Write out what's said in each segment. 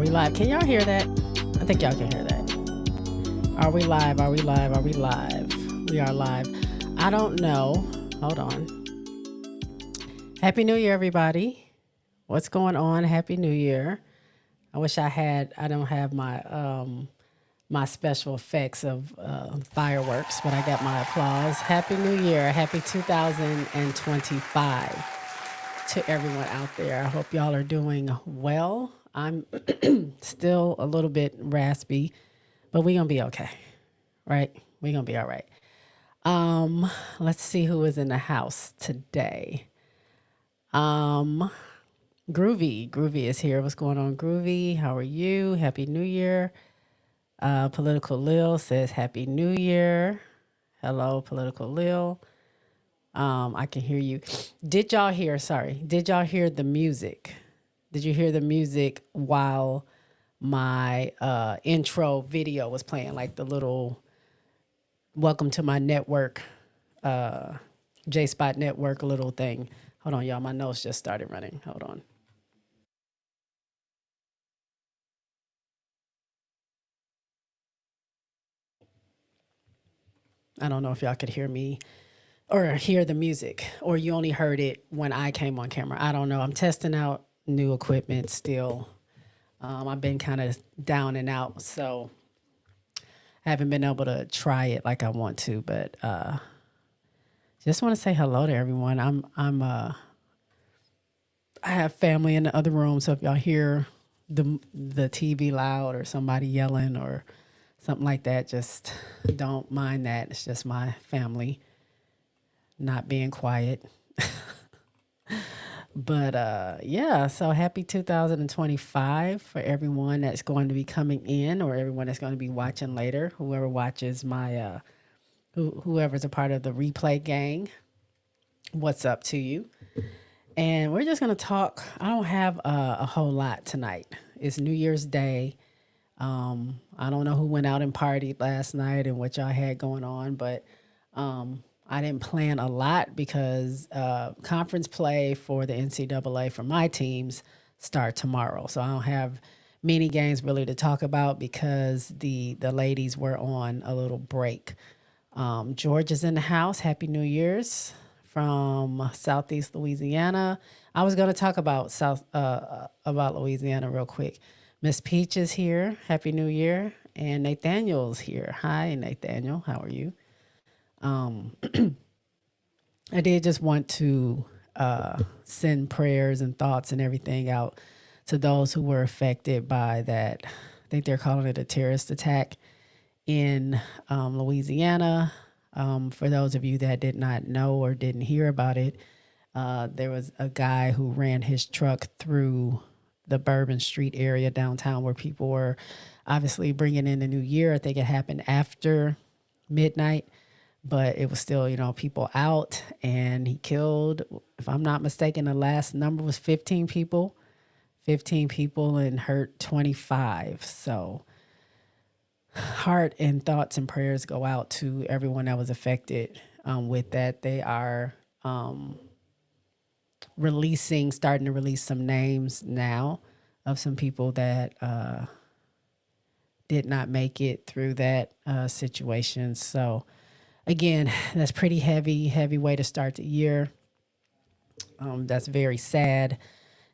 we live? Can y'all hear that? I think y'all can hear that. Are we live? Are we live? Are we live? We are live. I don't know. Hold on. Happy New Year, everybody. What's going on? Happy New Year. I wish I don't have my special effects of fireworks, but I got my applause. Happy New Year. Happy 2025 to everyone out there. I hope y'all are doing well. I'm still a little bit raspy, but we're going to be okay, right? We're going to be all right. Let's see who is in the house today. Groovy is here. What's going on, Groovy? How are you? Happy New Year. Political Lil says Happy New Year. Hello, Political Lil. I can hear you. Did y'all hear the music? Did you hear the music while my intro video was playing, like the little welcome to my network, JSpotNetwork little thing? Hold on, y'all. My nose just started running. Hold on. I don't know if y'all could hear me or hear the music, or you only heard it when I came on camera. I don't know. I'm testing out new equipment still. I've been kind of down and out, so I haven't been able to try it like I want to, but just want to say hello to everyone. I have family in the other room, so if y'all hear the TV loud or somebody yelling or something like that, just don't mind that. It's just my family not being quiet. But yeah, so happy 2025 for everyone that's going to be coming in or everyone that's going to be watching later. Whoever watches my, whoever's a part of the replay gang, what's up to you? And we're just going to talk. I don't have a whole lot tonight. It's New Year's Day. I don't know who went out and partied last night and what y'all had going on, but I didn't plan a lot because conference play for the NCAA for my teams start tomorrow. So I don't have many games really to talk about because the ladies were on a little break. George is in the house. Happy New Year's from Southeast Louisiana. I was going to talk about Louisiana real quick. Miss Peach is here. Happy New Year. And Nathaniel's here. Hi, Nathaniel. How are you? I did just want to send prayers and thoughts and everything out to those who were affected by that. I think they're calling it a terrorist attack in Louisiana. For those of you that did not know or didn't hear about it, there was a guy who ran his truck through the Bourbon Street area downtown where people were obviously bringing in the new year. I think it happened after midnight, but it was still, people out, and he killed, if I'm not mistaken, the last number was 15 people and hurt 25. So heart and thoughts and prayers go out to everyone that was affected with that. They are starting to release some names now of some people that did not make it through that situation. So again, that's pretty heavy way to start the year. That's very sad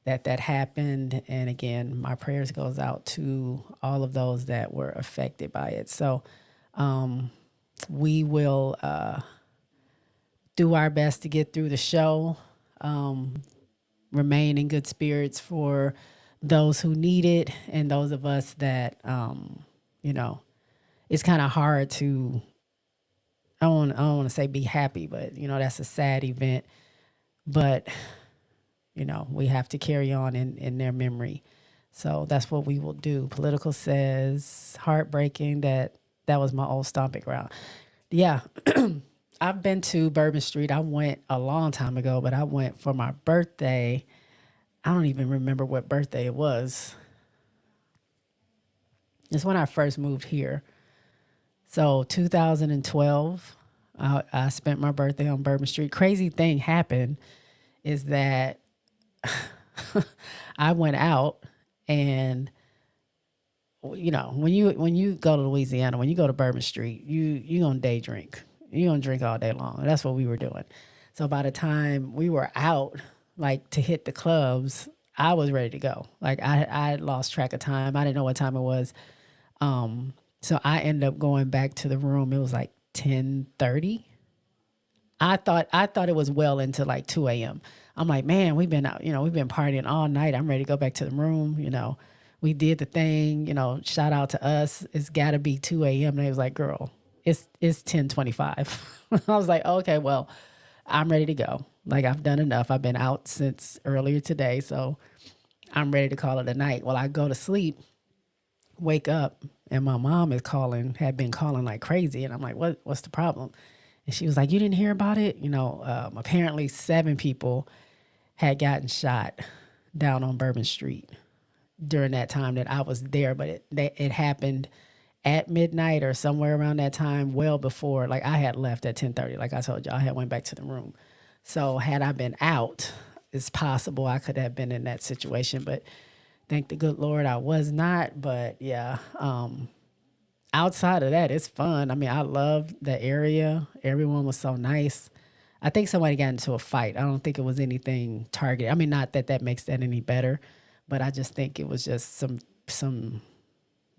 that happened. And again, my prayers goes out to all of those that were affected by it. So we will do our best to get through the show. Remain in good spirits for those who need it, and those of us that, it's kind of hard to, I don't want to say be happy, but, that's a sad event. But, we have to carry on in their memory. So that's what we will do. Political says, heartbreaking that was my old stomping ground. Yeah. I've been to Bourbon Street. I went a long time ago, but I went for my birthday. I don't even remember what birthday it was. It's when I first moved here. So 2012, I spent my birthday on Bourbon Street. Crazy thing happened is that I went out and when you go to Louisiana, when you go to Bourbon Street, you gonna day drink. You gonna drink all day long. And that's what we were doing. So by the time we were out, like to hit the clubs, I was ready to go. Like I lost track of time. I didn't know what time it was. So I ended up going back to the room. It was like 10:30. I thought it was well into like 2 a.m. I'm like, man, we've been out, we've been partying all night. I'm ready to go back to the room. We did the thing, shout out to us. It's gotta be 2 a.m. And they was like, girl, it's 10:25. I was like, okay, well, I'm ready to go. Like I've done enough. I've been out since earlier today, so I'm ready to call it a night. Well, I go to sleep, wake up, and my mom had been calling like crazy. And I'm like, what's the problem? And she was like, you didn't hear about it? Apparently 7 people had gotten shot down on Bourbon Street during that time that I was there, but it happened at midnight or somewhere around that time, well before, like I had left at 10:30. Like I told you, I had went back to the room. So had I been out, it's possible I could have been in that situation, but thank the good Lord I was not. But yeah, outside of that, it's fun. I mean, I love the area. Everyone was so nice. I think somebody got into a fight. I don't think it was anything targeted. I mean, not that that makes that any better, but I just think it was just some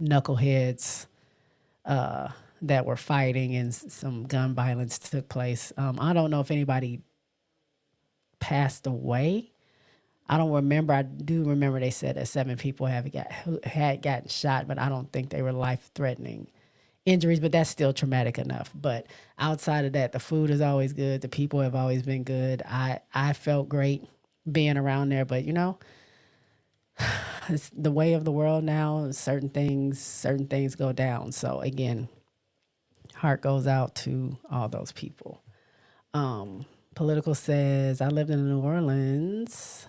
knuckleheads that were fighting and some gun violence took place. I don't know if anybody passed away. I don't remember. I do remember they said that 7 people had gotten shot, but I don't think they were life-threatening injuries, but that's still traumatic enough. But outside of that, the food is always good. The people have always been good. I felt great being around there, but it's the way of the world now. Certain things go down. So again, heart goes out to all those people. Political says, I lived in New Orleans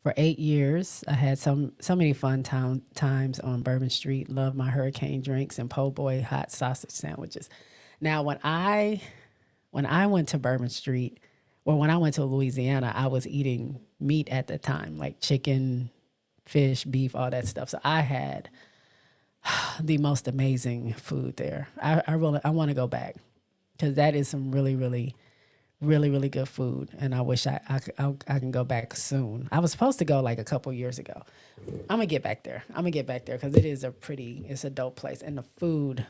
for 8 years. I had so many fun times on Bourbon Street. Loved my hurricane drinks and po' boy hot sausage sandwiches. Now, when I went to Bourbon Street, or when I went to Louisiana, I was eating meat at the time, like chicken, fish, beef, all that stuff. So I had the most amazing food there. I want to go back because that is some really, really, really, really good food. And I wish I can go back soon. I was supposed to go like a couple years ago. I'm gonna get back there. Because it's a dope place. And the food,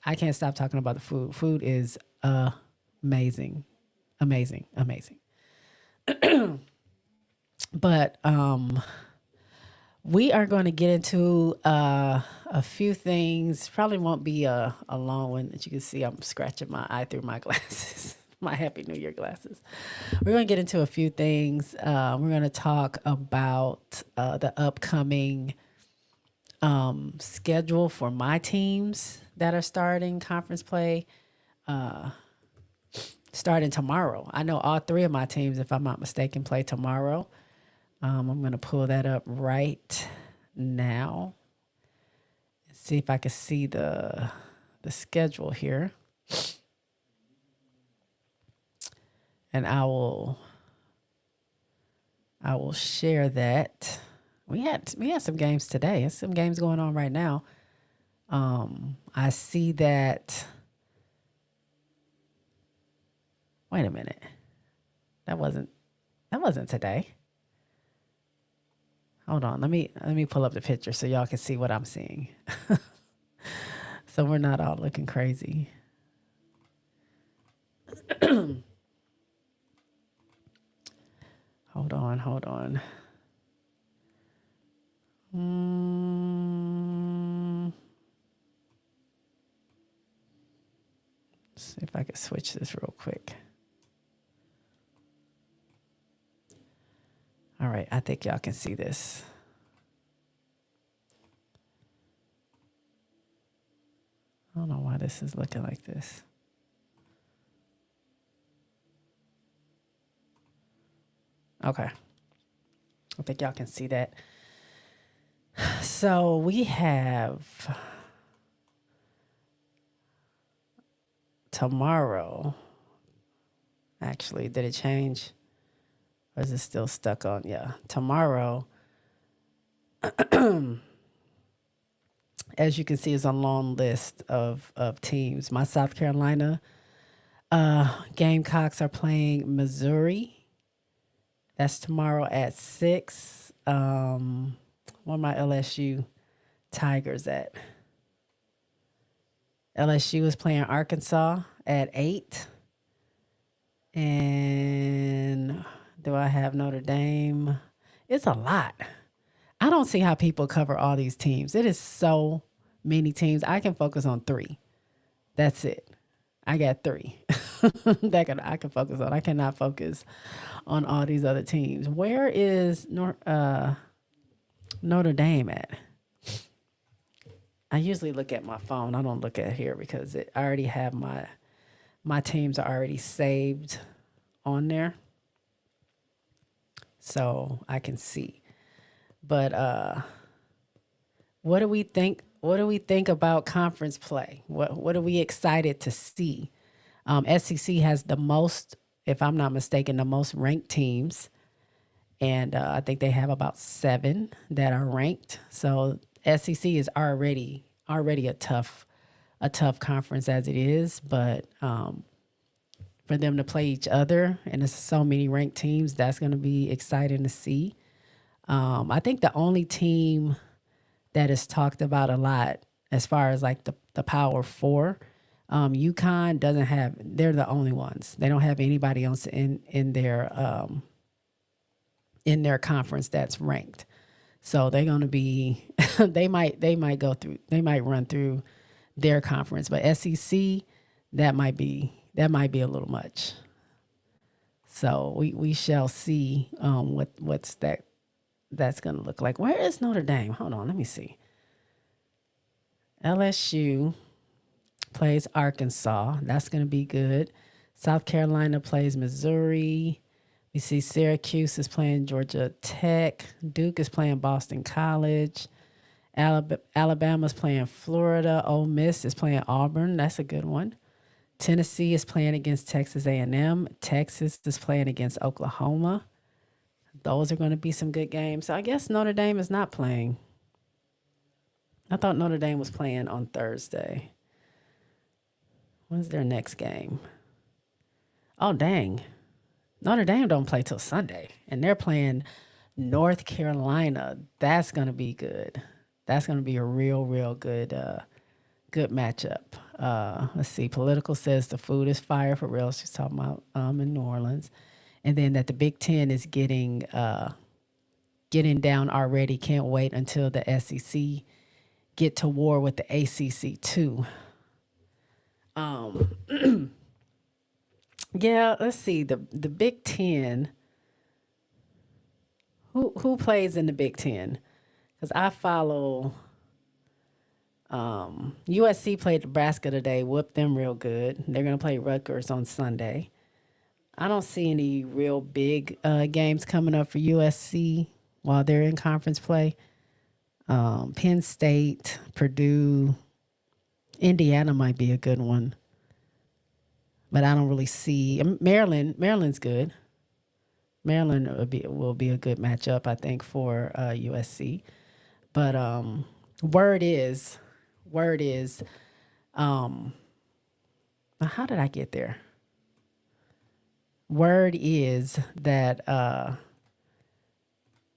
I can't stop talking about the food. Food is amazing, amazing, amazing. But we are going to get into a few things. Probably won't be a long one. As you can see, I'm scratching my eye through my glasses, my Happy New Year glasses. We're going to get into a few things. We're going to talk about the upcoming schedule for my teams that are starting conference play starting tomorrow. I know all 3 of my teams, if I'm not mistaken, play tomorrow. I'm going to pull that up right now and see if I can see the schedule here. And I will share that. We had some games today. There's some games going on right now. I see that. Wait a minute. That wasn't today. Hold on. Let me pull up the picture so y'all can see what I'm seeing. So we're not all looking crazy. Hold on. See if I can switch this real quick. All right, I think y'all can see this. I don't know why this is looking like this. Okay. I think y'all can see that. So we have tomorrow. Actually, did it change? Or is it still stuck on? Yeah. Tomorrow as you can see, is a long list of teams. My South Carolina Gamecocks are playing Missouri. That's tomorrow at 6. Where my LSU Tigers at? LSU is playing Arkansas at 8. And do I have Notre Dame? It's a lot. I don't see how people cover all these teams. It is so many teams. I can focus on 3. That's it. I got 3 I can focus on. I cannot focus on all these other teams. Where is Notre Dame at? I usually look at my phone. I don't look at here because I already have my teams are already saved on there, so I can see. But what do we think? What do we think about conference play? What are we excited to see? SEC has the most, if I'm not mistaken, the most ranked teams, and I think they have about 7 that are ranked. So SEC is already a tough conference as it is, but for them to play each other and there's so many ranked teams, that's going to be exciting to see. I think the only team that is talked about a lot as far as like the Power Four, UConn doesn't have. They're the only ones. They don't have anybody else in their conference that's ranked. So they're going to be. they might run through their conference, but SEC that might be a little much. So we shall see what's that's going to look like. Where is Notre Dame? Hold on, let me see. LSU plays Arkansas. That's going to be good. South Carolina plays Missouri. We see Syracuse is playing Georgia Tech. Duke is playing Boston College. Alabama's playing Florida. Ole Miss is playing Auburn. That's a good one. Tennessee is playing against Texas A&M. Texas is playing against Oklahoma. Those are going to be some good games. So I guess Notre Dame is not playing. I thought Notre Dame was playing on Thursday. When's their next game? Oh, dang. Notre Dame don't play till Sunday, and they're playing North Carolina. That's going to be good. That's going to be a real good matchup. Let's see. Political says the food is fire for real. She's talking about in New Orleans. And then that the Big Ten is getting down already. Can't wait until the SEC get to war with the ACC too. Yeah, let's see. The Big Ten. Who plays in the Big Ten? Because I follow. USC played Nebraska today. Whooped them real good. They're gonna play Rutgers on Sunday. I don't see any real big games coming up for USC while they're in conference play. Penn State, Purdue, Indiana might be a good one. But I don't really see Maryland. Maryland's good. Maryland will be a good matchup, I think, for USC. But word is, how did I get there? Word is that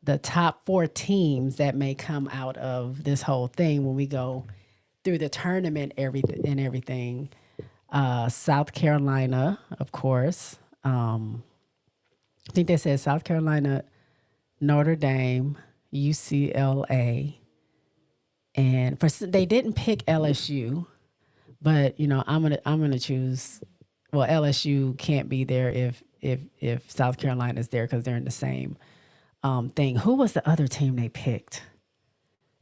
the top 4 teams that may come out of this whole thing when we go through the tournament, everything. South Carolina, of course. I think they said South Carolina, Notre Dame, UCLA, and they didn't pick LSU, but I'm gonna choose. Well, LSU can't be there if South Carolina is there because they're in the same thing. Who was the other team they picked?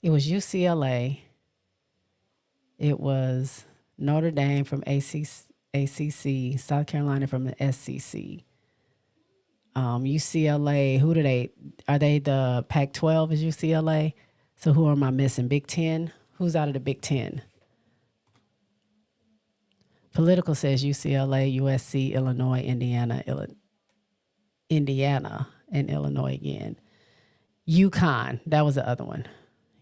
It was UCLA. It was Notre Dame from ACC, South Carolina from the SEC. UCLA, are they the Pac-12 is UCLA? So who am I missing? Big Ten? Who's out of the Big Ten? Political says UCLA, USC, Illinois, Indiana, and Illinois again. UConn, that was the other one.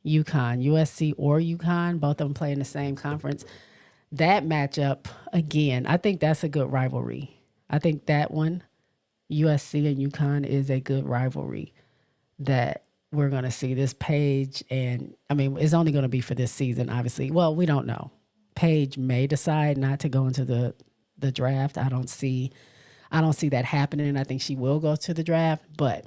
UConn, USC or UConn. Both of them play in the same conference. That matchup, again, I think that's a good rivalry. I think that one, USC and UConn, is a good rivalry that we're going to see. This Paige, and I mean, it's only going to be for this season, obviously. Well, we don't know. Paige may decide not to go into the draft. I don't see that happening. I think she will go to the draft, but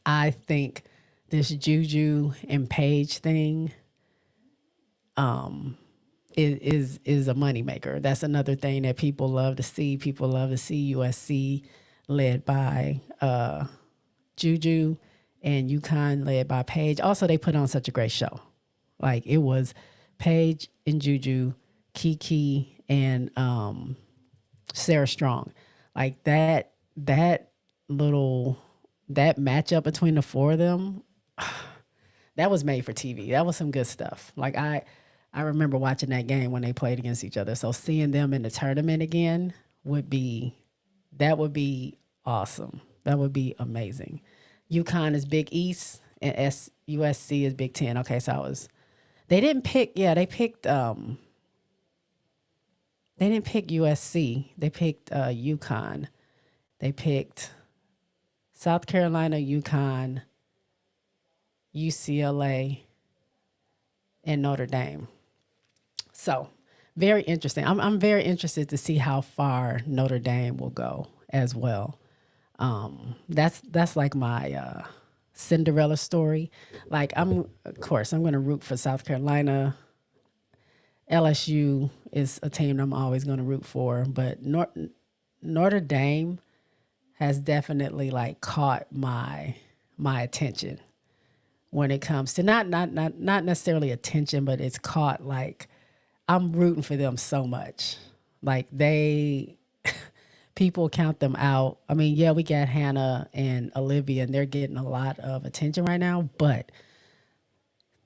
I think this Juju and Paige thing is a moneymaker. That's another thing that people love to see. People love to see USC led by Juju and UConn led by Paige. Also, they put on such a great show. Like, it was Paige and Juju, Kiki and Sarah Strong. Like that matchup between the four of them, that was made for TV. That was some good stuff. Like, I remember watching that game when they played against each other. So seeing them in the tournament again would be awesome. That would be amazing. UConn is Big East and USC is Big Ten. Okay, so they didn't pick USC. They picked UConn. They picked South Carolina, UConn, UCLA, and Notre Dame. So very interesting. I'm very interested to see how far Notre Dame will go as well. That's like my Cinderella story. Like, I'm going to root for South Carolina. LSU is a team I'm always going to root for, but Notre Dame has definitely like caught my attention when it comes to not necessarily attention, but it's caught, like, I'm rooting for them so much. Like, people count them out. I mean, yeah, we got Hannah and Olivia, and they're getting a lot of attention right now, but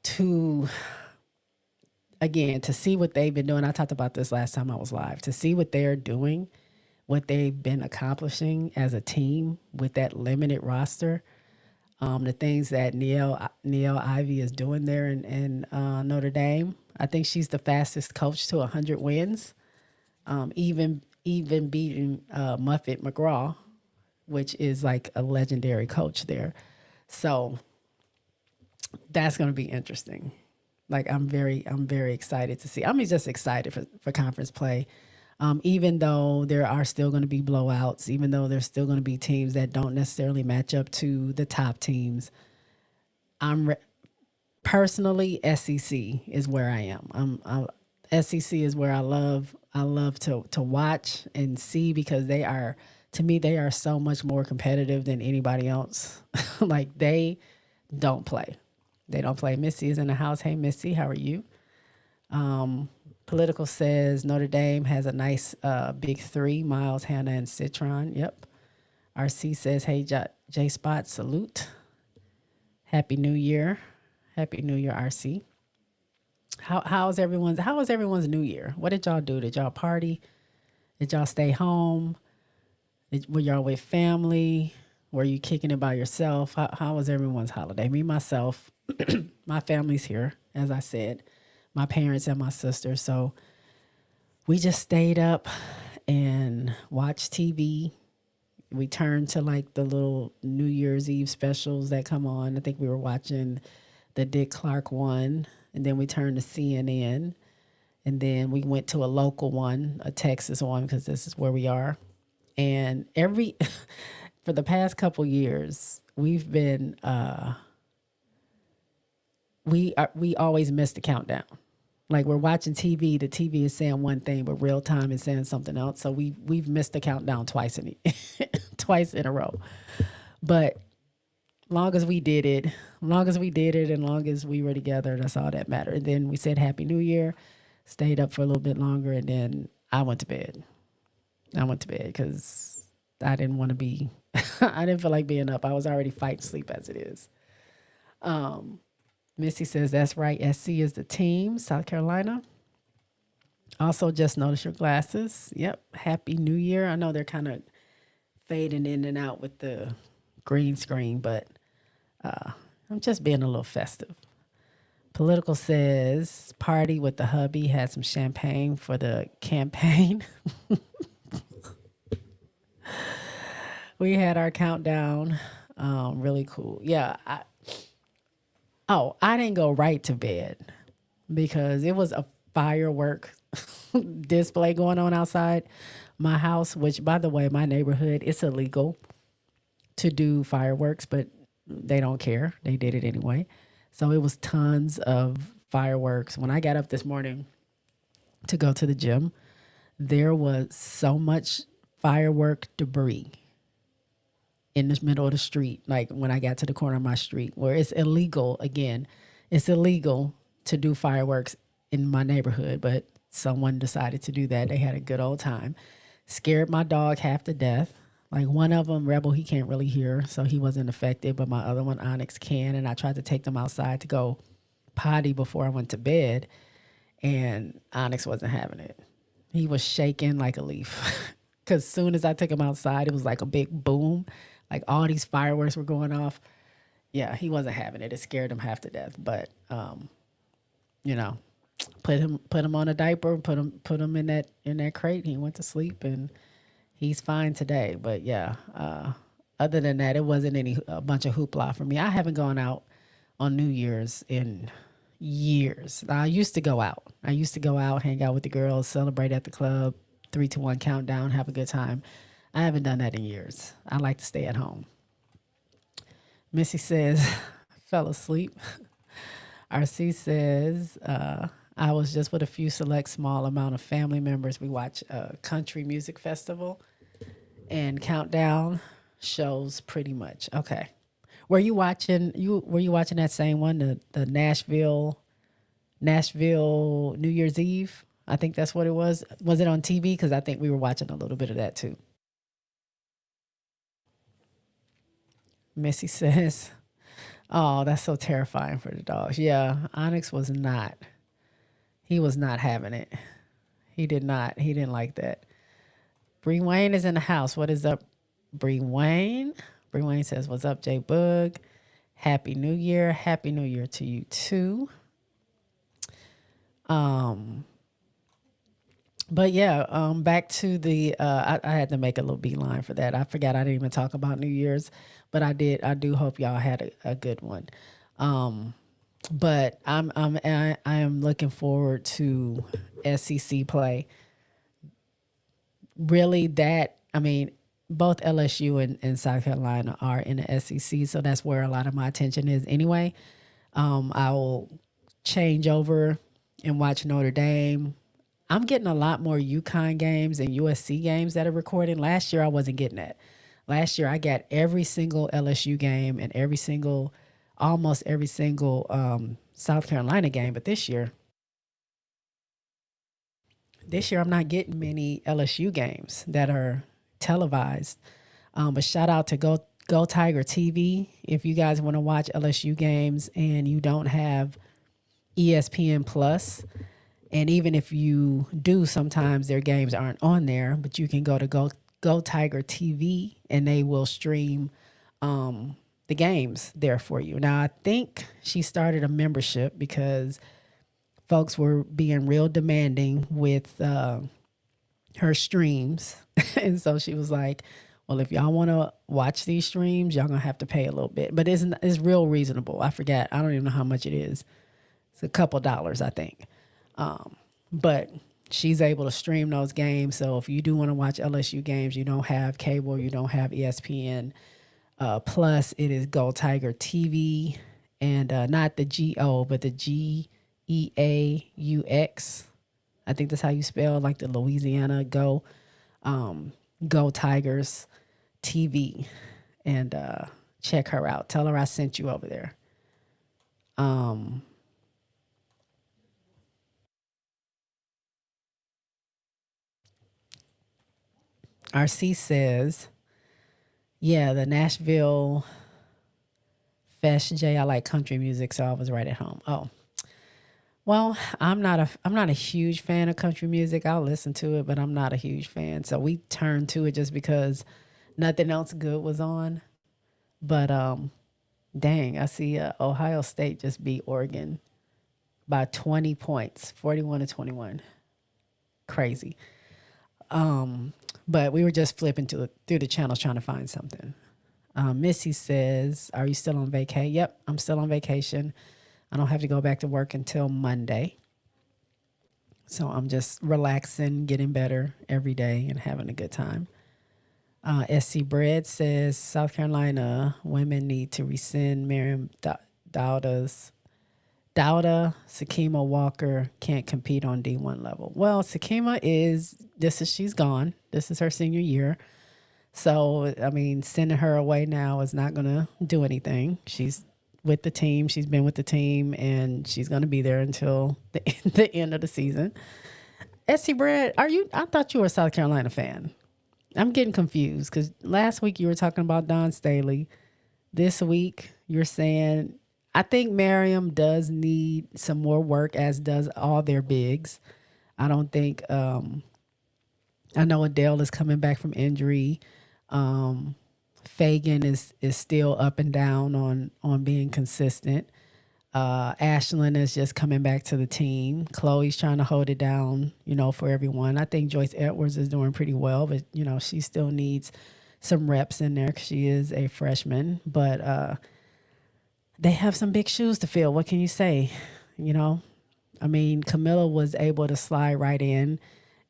to see what they've been doing, I talked about this last time I was live, to see what they're doing, what they've been accomplishing as a team with that limited roster, the things that Nicole Ivy is doing there in Notre Dame. I think she's the fastest coach to 100 wins, even beating Muffet McGraw, which is like a legendary coach there. So that's going to be interesting. Like, I'm very excited to see. I'm just excited for conference play. Even though there are still going to be blowouts, even though there's still going to be teams that don't necessarily match up to the top teams, personally, SEC is where I am. SEC is where I love to watch and see, because to me, they are so much more competitive than anybody else. Like, they don't play. Missy is in the house. Hey, Missy, how are you? Political says Notre Dame has a nice big three, Miles, Hannah, and Citron. Yep. RC says, hey, JSpot, salute. Happy New Year. Happy New Year, RC. How was everyone's New Year? What did y'all do? Did y'all party? Did y'all stay home? Were y'all with family? Were you kicking it by yourself? How was everyone's holiday? Me, myself, my family's here, as I said, my parents and my sister. So we just stayed up and watched TV. We turned to like the little New Year's Eve specials that come on. I think we were watching the Dick Clark one, and then we turned to CNN, and then we went to a local one, a Texas one, because this is where we are. And for the past couple years, we've been we always miss the countdown. Like, we're watching TV, the TV is saying one thing, but real time is saying something else. So we've missed the countdown twice in a row. But long as we did it, and long as we were together, that's all that mattered. And then we said Happy New Year, stayed up for a little bit longer, and then I went to bed. Because I didn't want to be, I didn't feel like being up. I was already fighting sleep as it is. Missy says, that's right. SC is the team, South Carolina. Also, just notice your glasses. Yep. Happy New Year. I know they're kind of fading in and out with the green screen, but I'm just being a little festive. Political says party with the hubby, had some champagne for the campaign. We had our countdown. Really cool. Yeah. I didn't go right to bed because it was a firework display going on outside my house, which, by the way, my neighborhood, it's illegal to do fireworks, but they don't care. They did it anyway. So it was tons of fireworks. When I got up this morning to go to the gym, there was so much firework debris in the middle of the street. Like when I got to the corner of my street, where it's illegal again, it's illegal to do fireworks in my neighborhood, but someone decided to do that. They had a good old time. Scared my dog half to death. Like one of them, Rebel, he can't really hear, so he wasn't affected, but my other one, Onyx, can. And I tried to take them outside to go potty before I went to bed, and Onyx wasn't having it. He was shaking like a leaf. Because as soon as I took him outside, it was like a big boom. Like all these fireworks were going off. Yeah, he wasn't having it. It scared him half to death. But you know, put him on a diaper, put him in that crate. He went to sleep and he's fine today. But yeah, other than that, it wasn't a bunch of hoopla for me. I haven't gone out on New Year's in years. I used to go out. I used to go out, hang out with the girls, celebrate at the club, 3, 2, 1 countdown, have a good time. I haven't done that in years. I like to stay at home. Missy says, fell asleep. RC says, I was just with a few select small amount of family members. We watch a country music festival and countdown shows pretty much. Okay. Were you watching that same one, the Nashville New Year's Eve? I think that's what it was. Was it on TV? Because I think we were watching a little bit of that too. Missy says, oh, that's so terrifying for the dogs. Yeah, Onyx was not. He was not having it. He did not. He didn't like that. Bree Wayne is in the house. What is up, Bree Wayne? Bree Wayne says, what's up, J Bug? Happy New Year. Happy New Year to you too. But yeah, back to the, I had to make a little beeline for that. I forgot I didn't even talk about New Year's, but I did. I do hope y'all had a good one. But I am looking forward to SEC play. Really, both LSU and South Carolina are in the SEC, so that's where a lot of my attention is anyway. I will change over and watch Notre Dame. I'm getting a lot more UConn games and USC games that are recording. Last year, I wasn't getting that. Last year, I got every single LSU game and almost every single South Carolina game. But this year, I'm not getting many LSU games that are televised. But shout out to Go Tiger TV. If you guys want to watch LSU games and you don't have ESPN Plus, and even if you do, sometimes their games aren't on there, but you can go to Go Tiger TV and they will stream the games there for you. Now, I think she started a membership because folks were being real demanding with her streams. And so she was like, well, if y'all want to watch these streams, y'all going to have to pay a little bit. But it's real reasonable. I forget. I don't even know how much it is. It's a couple dollars, I think. But she's able to stream those games. So if you do want to watch LSU games, you don't have cable, you don't have ESPN Plus, it is Go Tiger TV, and not the GO, but the GEAUX. I think that's how you spell like the Louisiana Go Tigers TV, and check her out. Tell her I sent you over there. RC says, yeah, the Nashville Fest, J, I like country music, so I was right at home. Oh, well, I'm not a huge fan of country music. I'll listen to it, but I'm not a huge fan. So we turned to it just because nothing else good was on. But dang, I see Ohio State just beat Oregon by 20 points, 41-21. Crazy. But we were just flipping through the channels trying to find something. Missy says, are you still on vacation? Yep, I'm still on vacation. I don't have to go back to work until Monday. So I'm just relaxing, getting better every day and having a good time. SC Bread says, South Carolina women need to rescind Miriam Dowda's Dowda. Sakima Walker can't compete on D1 level. Well, Sakima she's gone. This is her senior year. So, I mean, sending her away now is not going to do anything. She's with the team. She's been with the team, and she's going to be there until the end of the season. SC Brad, I thought you were a South Carolina fan. I'm getting confused because last week you were talking about Don Staley. This week you're saying, I think Miriam does need some more work, as does all their bigs. I don't think, I know Adele is coming back from injury. Fagan is still up and down on being consistent. Ashlyn is just coming back to the team. Chloe's trying to hold it down, for everyone. I think Joyce Edwards is doing pretty well, but, she still needs some reps in there because she is a freshman. But they have some big shoes to fill. What can you say? I mean, Camilla was able to slide right in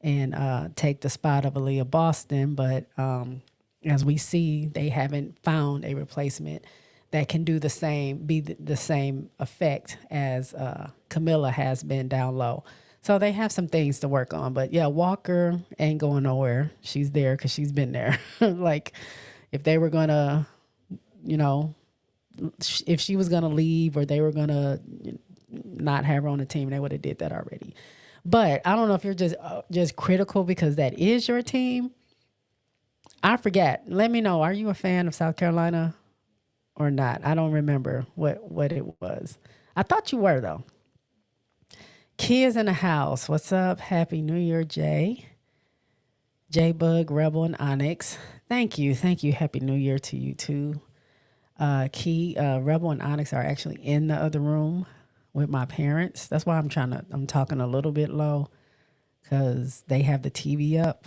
and take the spot of Aaliyah Boston, but as we see, they haven't found a replacement that can do the same effect as Camilla has been down low. So they have some things to work on. But yeah, Walker ain't going nowhere. She's there because she's been there. Like, if they were going to, if she was going to leave or they were going to not have her on the team, they would have did that already. But I don't know if you're just critical because that is your team. I forget. Let me know. Are you a fan of South Carolina or not? I don't remember what it was. I thought you were, though. Kids in the house. What's up? Happy New Year, Jay. J-Bug, Rebel, and Onyx. Thank you. Happy New Year to you, too. Rebel and Onyx are actually in the other room with my parents. That's why I'm talking a little bit low because they have the TV up.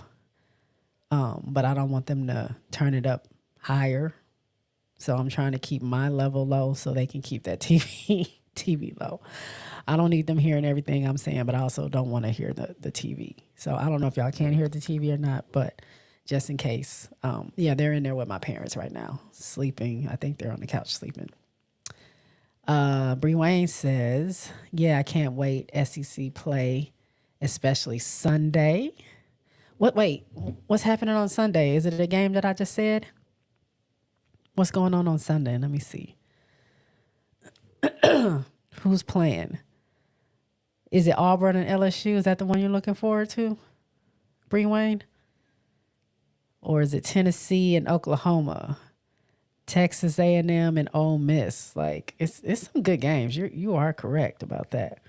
But I don't want them to turn it up higher. So I'm trying to keep my level low so they can keep that TV low. I don't need them hearing everything I'm saying, but I also don't want to hear the TV. So I don't know if y'all can hear the TV or not, but just in case. They're in there with my parents right now, sleeping. I think they're on the couch sleeping. Bree Wayne says, yeah, I can't wait. SEC play, especially Sunday. What's happening on Sunday? Is it a game that I just said? What's going on Sunday? Let me see. Who's playing? Is it Auburn and LSU? Is that the one you're looking forward to, Bree Wayne? Or is it Tennessee and Oklahoma? Texas A&M and Ole Miss? Like, it's some good games. You are correct about that.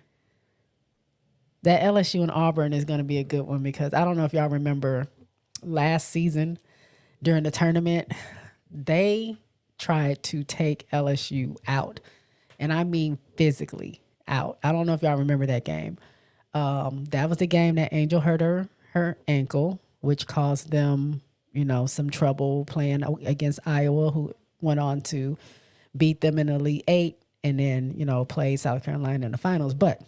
That LSU and Auburn is going to be a good one because I don't know if y'all remember last season during the tournament, they tried to take LSU out. And I mean physically out. I don't know if y'all remember that game. That was the game that Angel hurt her ankle, which caused them, some trouble playing against Iowa, who went on to beat them in the Elite Eight and then, play South Carolina in the finals. But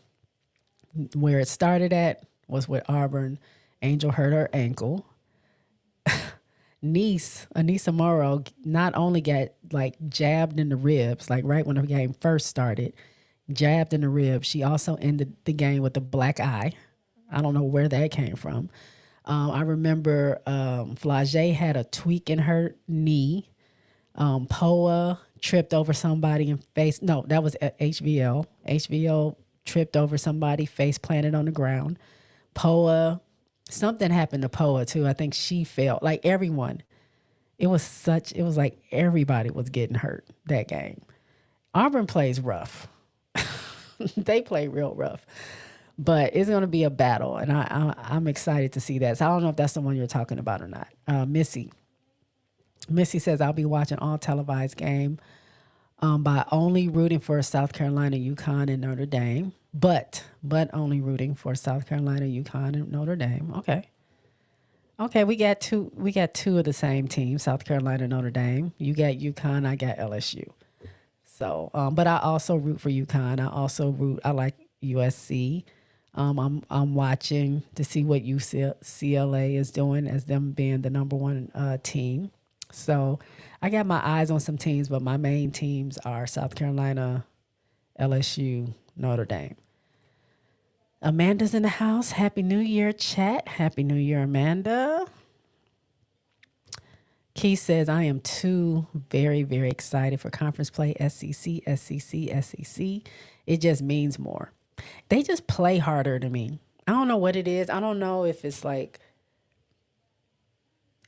where it started at was with Auburn. Angel hurt her ankle. Anissa Morrow not only got jabbed in the ribs, right when the game first started, jabbed in the ribs. She also ended the game with a black eye. I don't know where that came from. I remember Flage had a tweak in her knee. Poa tripped over somebody and that was at HVL. HVL tripped over somebody, face planted on the ground. Poa, something happened to Poa too. I think she fell. Everyone. It was like everybody was getting hurt that game. Auburn plays rough. They play real rough. But it's going to be a battle, and I'm excited to see that. So I don't know if that's the one you're talking about or not. Missy says, I'll be watching all televised game by only rooting for South Carolina, UConn, and Notre Dame. but only rooting for South Carolina, UConn, and Notre Dame. Okay. Okay, we got two of the same team, South Carolina, Notre Dame. You got UConn, I got LSU. So, but I also root for UConn. I like USC. I'm watching to see what UCLA is doing as them being the number one team. So I got my eyes on some teams, but my main teams are South Carolina, LSU, Notre Dame. Amanda's in the house. Happy New Year, chat. Happy New Year, Amanda. Keith says, I am too very, very excited for conference play. SEC, SEC, SEC. It just means more. They just play harder to me. I don't know what it is. I don't know if it's like,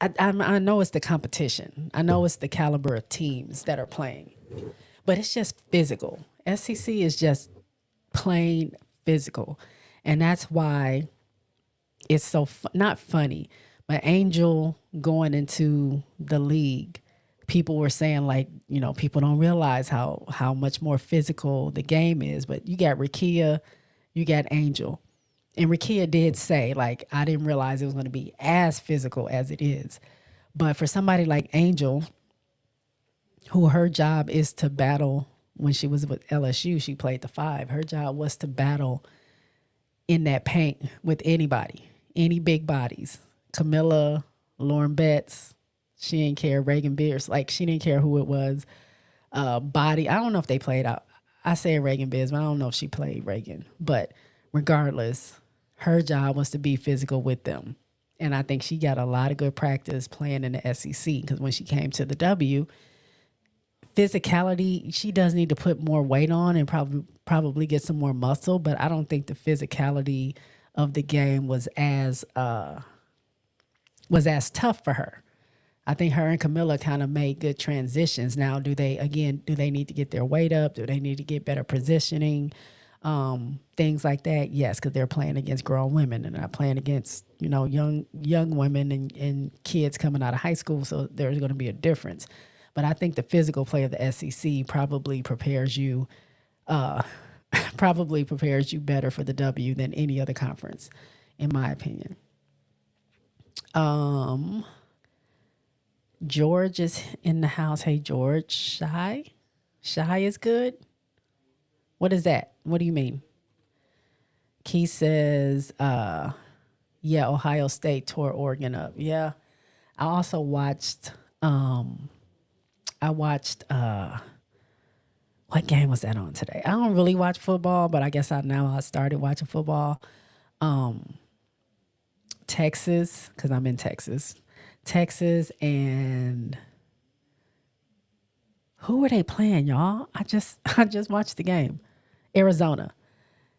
I know it's the competition. I know it's the caliber of teams that are playing, but it's just physical. SEC is just plain physical. And that's why it's so not funny, but Angel going into the league, people were saying like, people don't realize how much more physical the game is. But you got Rakia, you got Angel. And Rakia did say, like, I didn't realize it was going to be as physical as it is. But for somebody like Angel, who her job is to battle, when she was with LSU, she played the 5. Her job was to battle in that paint with anybody, any big bodies. Camilla, Lauren Betts, she didn't care. Reagan Beers, like she didn't care who it was. Body, I don't know if they played out. I say Reagan Beers, but I don't know if she played Reagan. But regardless, her job was to be physical with them. And I think she got a lot of good practice playing in the SEC because when she came to the W, physicality, she does need to put more weight on and probably get some more muscle, but I don't think the physicality of the game was as tough for her. I think her and Camilla kind of made good transitions. Now, do they need to get their weight up? Do they need to get better positioning? Things like that? Yes, because they're playing against grown women and not playing against, young women and kids coming out of high school. So there's going to be a difference. But I think the physical play of the SEC probably prepares you better for the W than any other conference, in my opinion. George is in the house. Hey, George. Shy is good. What is that? What do you mean? Key says, yeah, Ohio State tore Oregon up. Yeah. I also watched, what game was that on today? I don't really watch football, but I guess I started watching football. Texas, because I'm in Texas. Texas and who were they playing, y'all? I just watched the game. Arizona.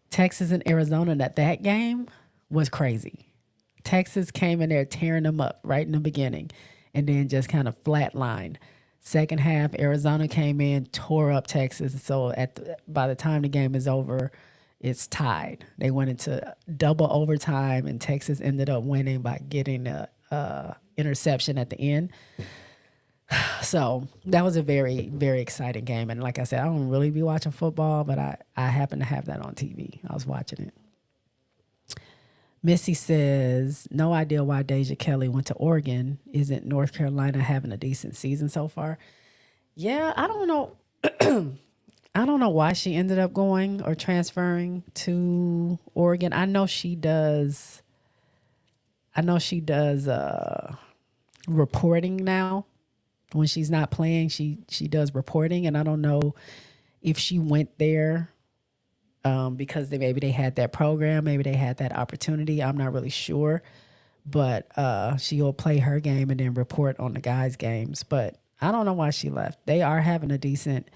Texas and Arizona, that game was crazy. Texas came in there tearing them up right in the beginning and then just kind of flatlined. Second half, Arizona came in, tore up Texas. So by the time the game is over, it's tied. They went into double overtime, and Texas ended up winning by getting a interception at the end. So that was a very, very exciting game. And like I said, I don't really be watching football, but I happen to have that on TV. I was watching it. Missy says, no idea why Deja Kelly went to Oregon. Isn't North Carolina having a decent season so far? Yeah, I don't know. I don't know why she ended up going or transferring to Oregon. I know she does reporting now. When she's not playing, she does reporting, and I don't know if she went there because maybe they had that program, maybe they had that opportunity. I'm not really sure, but she'll play her game and then report on the guys' games. But I don't know why she left. They are having a decent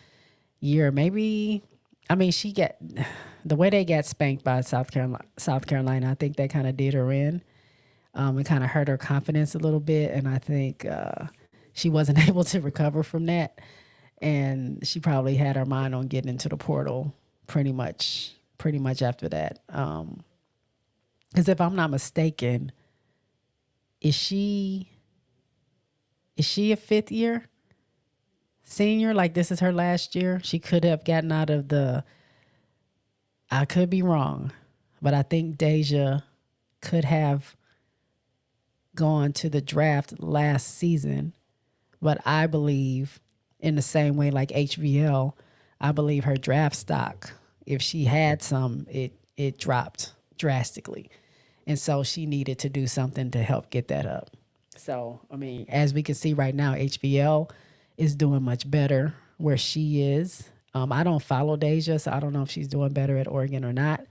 year. Maybe, I mean, the way they got spanked by South Carolina, I think that kind of did her in. It kind of hurt her confidence a little bit, and I think she wasn't able to recover from that. And she probably had her mind on getting into the portal pretty much after that. Because if I'm not mistaken, is she a fifth year senior? Like this is her last year. She could have gotten out of I could be wrong, but I think Deja could have gone to the draft last season. But I believe, in the same way like HVL, I believe her draft stock, if she had some, it dropped drastically. And so she needed to do something to help get that up. So, I mean, as we can see right now, HVL is doing much better where she is. I don't follow Deja, so I don't know if she's doing better at Oregon or not.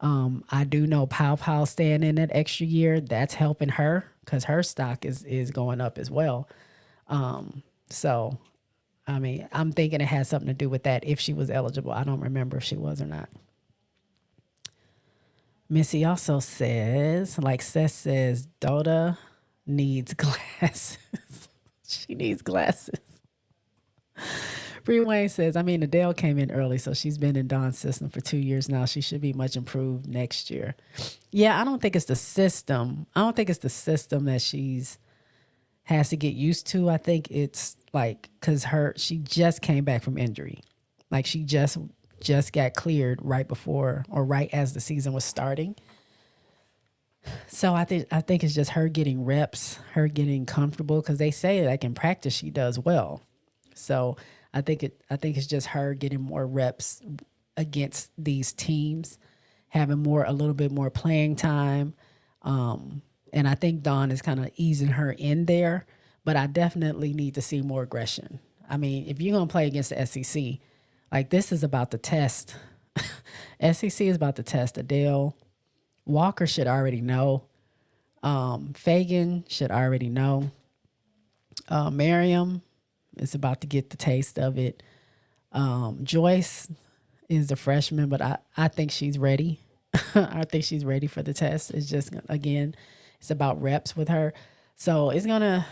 I do know Pow Pow staying in that extra year. That's helping her because her stock is going up as well. So, I mean, I'm thinking it has something to do with that if she was eligible. I don't remember if she was or not. Missy also says, like Seth says, Dota needs glasses. She needs glasses. Bree Wayne says, I mean, Adele came in early, so she's been in Dawn's system for 2 years now. She should be much improved next year. Yeah, I don't think it's the system. I don't think it's the system that she's has to get used to. I think it's like because she just came back from injury. Like she just got cleared right before or right as the season was starting. So I think it's just her getting reps, her getting comfortable because they say like in practice she does well. So I think it's just her getting more reps against these teams, having a little bit more playing time. And I think Dawn is kind of easing her in there, but I definitely need to see more aggression. I mean, if you're going to play against the SEC, like this is about to test. SEC is about to test Adele. Walker should already know. Fagan should already know. Miriam is about to get the taste of it. Joyce is the freshman, but I think she's ready. I think she's ready for the test. It's just, again, it's about reps with her. So it's gonna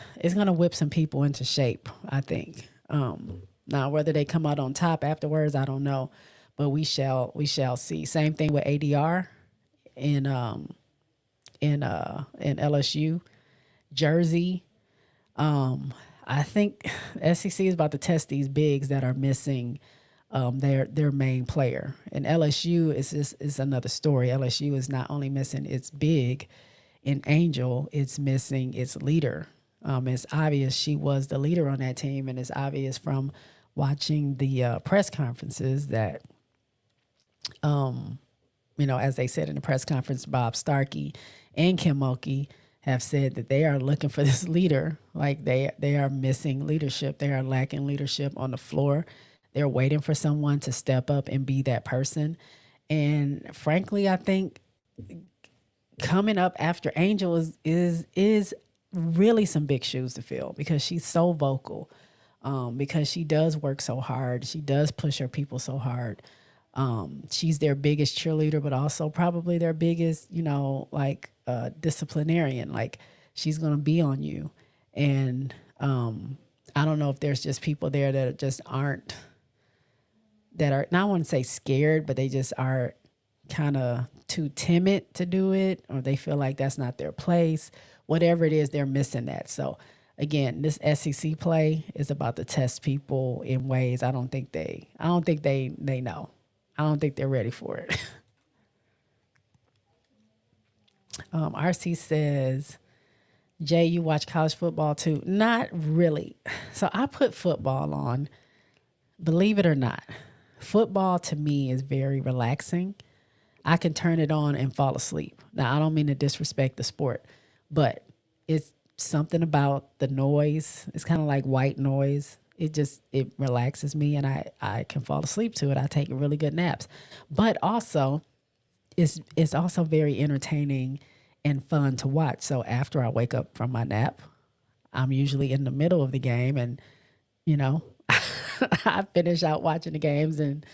whip some people into shape, I think. Now whether they come out on top afterwards, I don't know, but we shall see. Same thing with ADR in LSU, Jersey. I think SEC is about to test these bigs that are missing their main player. And LSU is another story. LSU is not only missing its big in Angel, it's missing its leader. It's obvious she was the leader on that team, and it's obvious from watching the press conferences that, as they said in the press conference, Bob Starkey and Kim Mulkey have said that they are looking for this leader. Like they are missing leadership. They are lacking leadership on the floor. They're waiting for someone to step up and be that person. And frankly, I think coming up after Angel is really some big shoes to fill because she's so vocal, because she does work so hard. She does push her people so hard. She's their biggest cheerleader, but also probably their biggest, disciplinarian. Like she's going to be on you. And I don't know if there's just people there that just aren't, that are, not I want to say scared, but they just are kind of too timid to do it, or they feel like that's not their place. Whatever it is, they're missing that. So again, this SEC play is about to test people in ways I don't think they know. I don't think they're ready for it. RC says, Jay, you watch college football too? Not really. So I put football on. Believe it or not, football to me is very relaxing. I can turn it on and fall asleep. Now, I don't mean to disrespect the sport, but it's something about the noise. It's kind of like white noise. It relaxes me, and I can fall asleep to it. I take really good naps. But also, it's also very entertaining and fun to watch. So after I wake up from my nap, I'm usually in the middle of the game, and I finish out watching the games, and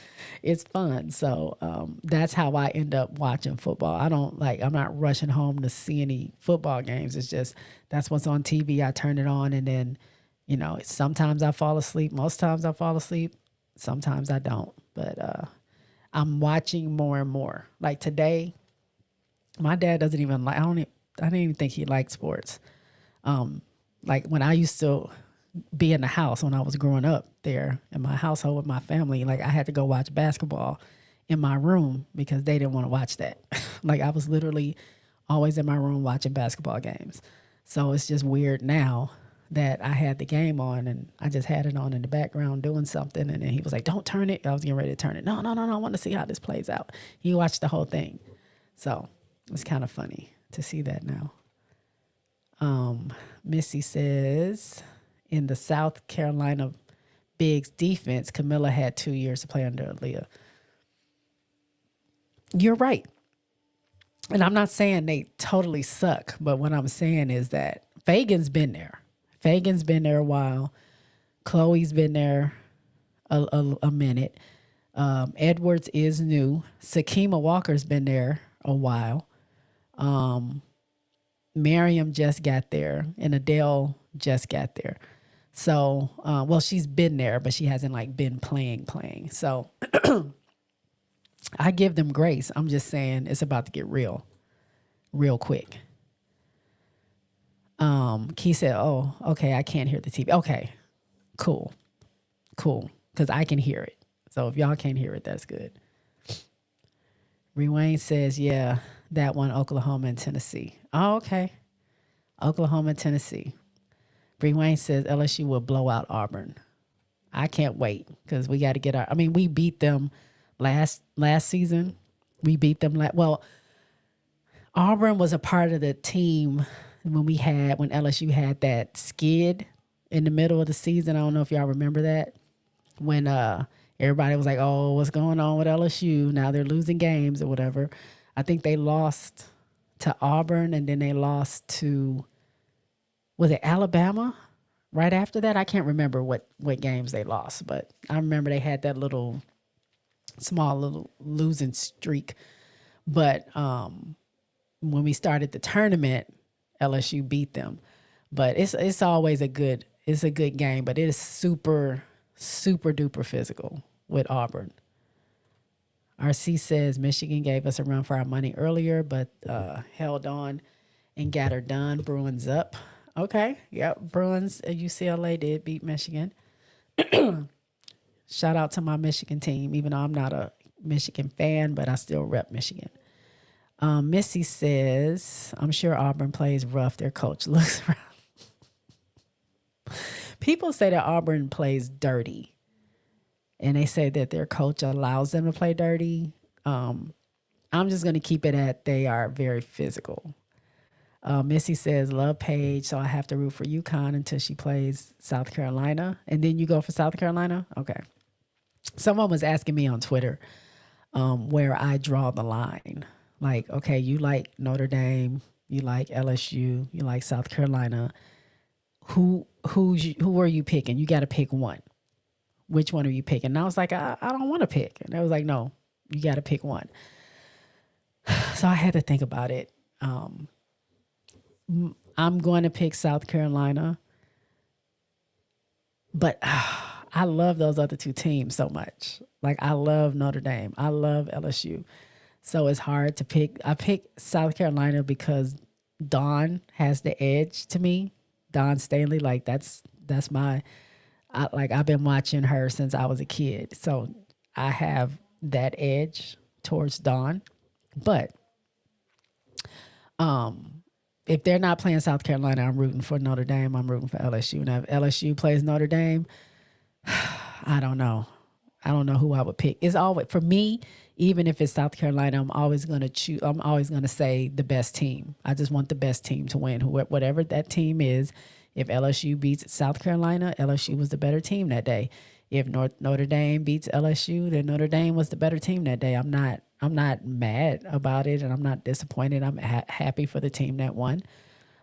it's fun. So that's how I end up watching football. I'm not rushing home to see any football games. It's just that's what's on TV. I turn it on, and then sometimes I fall asleep. Most times I fall asleep. Sometimes I don't. But I'm watching more and more. Like today, my dad doesn't even like. I didn't even think he liked sports. Like when I used to be in the house when I was growing up there in my household with my family, like I had to go watch basketball in my room because they didn't want to watch that. Like I was literally always in my room watching basketball games. So it's just weird now that I had the game on and I just had it on in the background doing something. And then he was like, don't turn it. I was getting ready to turn it. No, I want to see how this plays out. He watched the whole thing. So it's kind of funny to see that now. Missy says, in the South Carolina Bigs defense, Camilla had 2 years to play under Aaliyah. You're right. And I'm not saying they totally suck, but what I'm saying is that Fagan's been there. Fagan's been there a while. Chloe's been there a minute. Edwards is new. Sakima Walker's been there a while. Miriam just got there, and Adele just got there. So, well, she's been there, but she hasn't like been playing. So I give them grace. I'm just saying it's about to get real quick. Key said, oh, okay, I can't hear the TV. Okay, cool. Because I can hear it. So if y'all can't hear it, that's good. Rewain says, yeah, that one, Oklahoma and Tennessee. Oh, okay. Oklahoma and Tennessee. Rewain says LSU will blow out Auburn. I can't wait because we got to get we beat them last season. We beat them. Auburn was a part of the team when LSU had that skid in the middle of the season. I don't know if y'all remember that. When everybody was like, oh, what's going on with LSU? Now they're losing games or whatever. I think they lost to Auburn and then they lost to, was it Alabama? Right after that? I can't remember what games they lost, but I remember they had that small little losing streak. But when we started the tournament, LSU beat them. But it's always a good game, but it is super, super duper physical with Auburn. RC says Michigan gave us a run for our money earlier, but held on and got her done. Bruins up. Okay. Yep. Bruins at UCLA did beat Michigan. Shout out to my Michigan team, even though I'm not a Michigan fan, but I still rep Michigan. Missy says, I'm sure Auburn plays rough. Their coach looks rough. People say that Auburn plays dirty, and they say that their coach allows them to play dirty. I'm just going to keep it at they are very physical. Missy says, love Paige, so I have to root for UConn until she plays South Carolina. And then you go for South Carolina? Okay. Someone was asking me on Twitter where I draw the line. Like, okay, you like Notre Dame, you like LSU, you like South Carolina. Who are you picking? You got to pick one. Which one are you picking? And I was like, I don't want to pick. And I was like, no, you got to pick one. So I had to think about it. I'm going to pick South Carolina, but I love those other two teams so much. Like I love Notre Dame. I love LSU. So it's hard to pick. I pick South Carolina because Dawn has the edge to me. Dawn Staley, like that's my, I've been watching her since I was a kid. So I have that edge towards Dawn. But if they're not playing South Carolina, I'm rooting for Notre Dame. I'm rooting for LSU. Now, if LSU plays Notre Dame, I don't know. I don't know who I would pick. It's always, for me, even if it's South Carolina, I'm always going to choose. I'm always going to say the best team. I just want the best team to win. Whatever that team is, if LSU beats South Carolina, LSU was the better team that day. If Notre Dame beats LSU, then Notre Dame was the better team that day. I'm not mad about it, and I'm not disappointed. I'm happy for the team that won.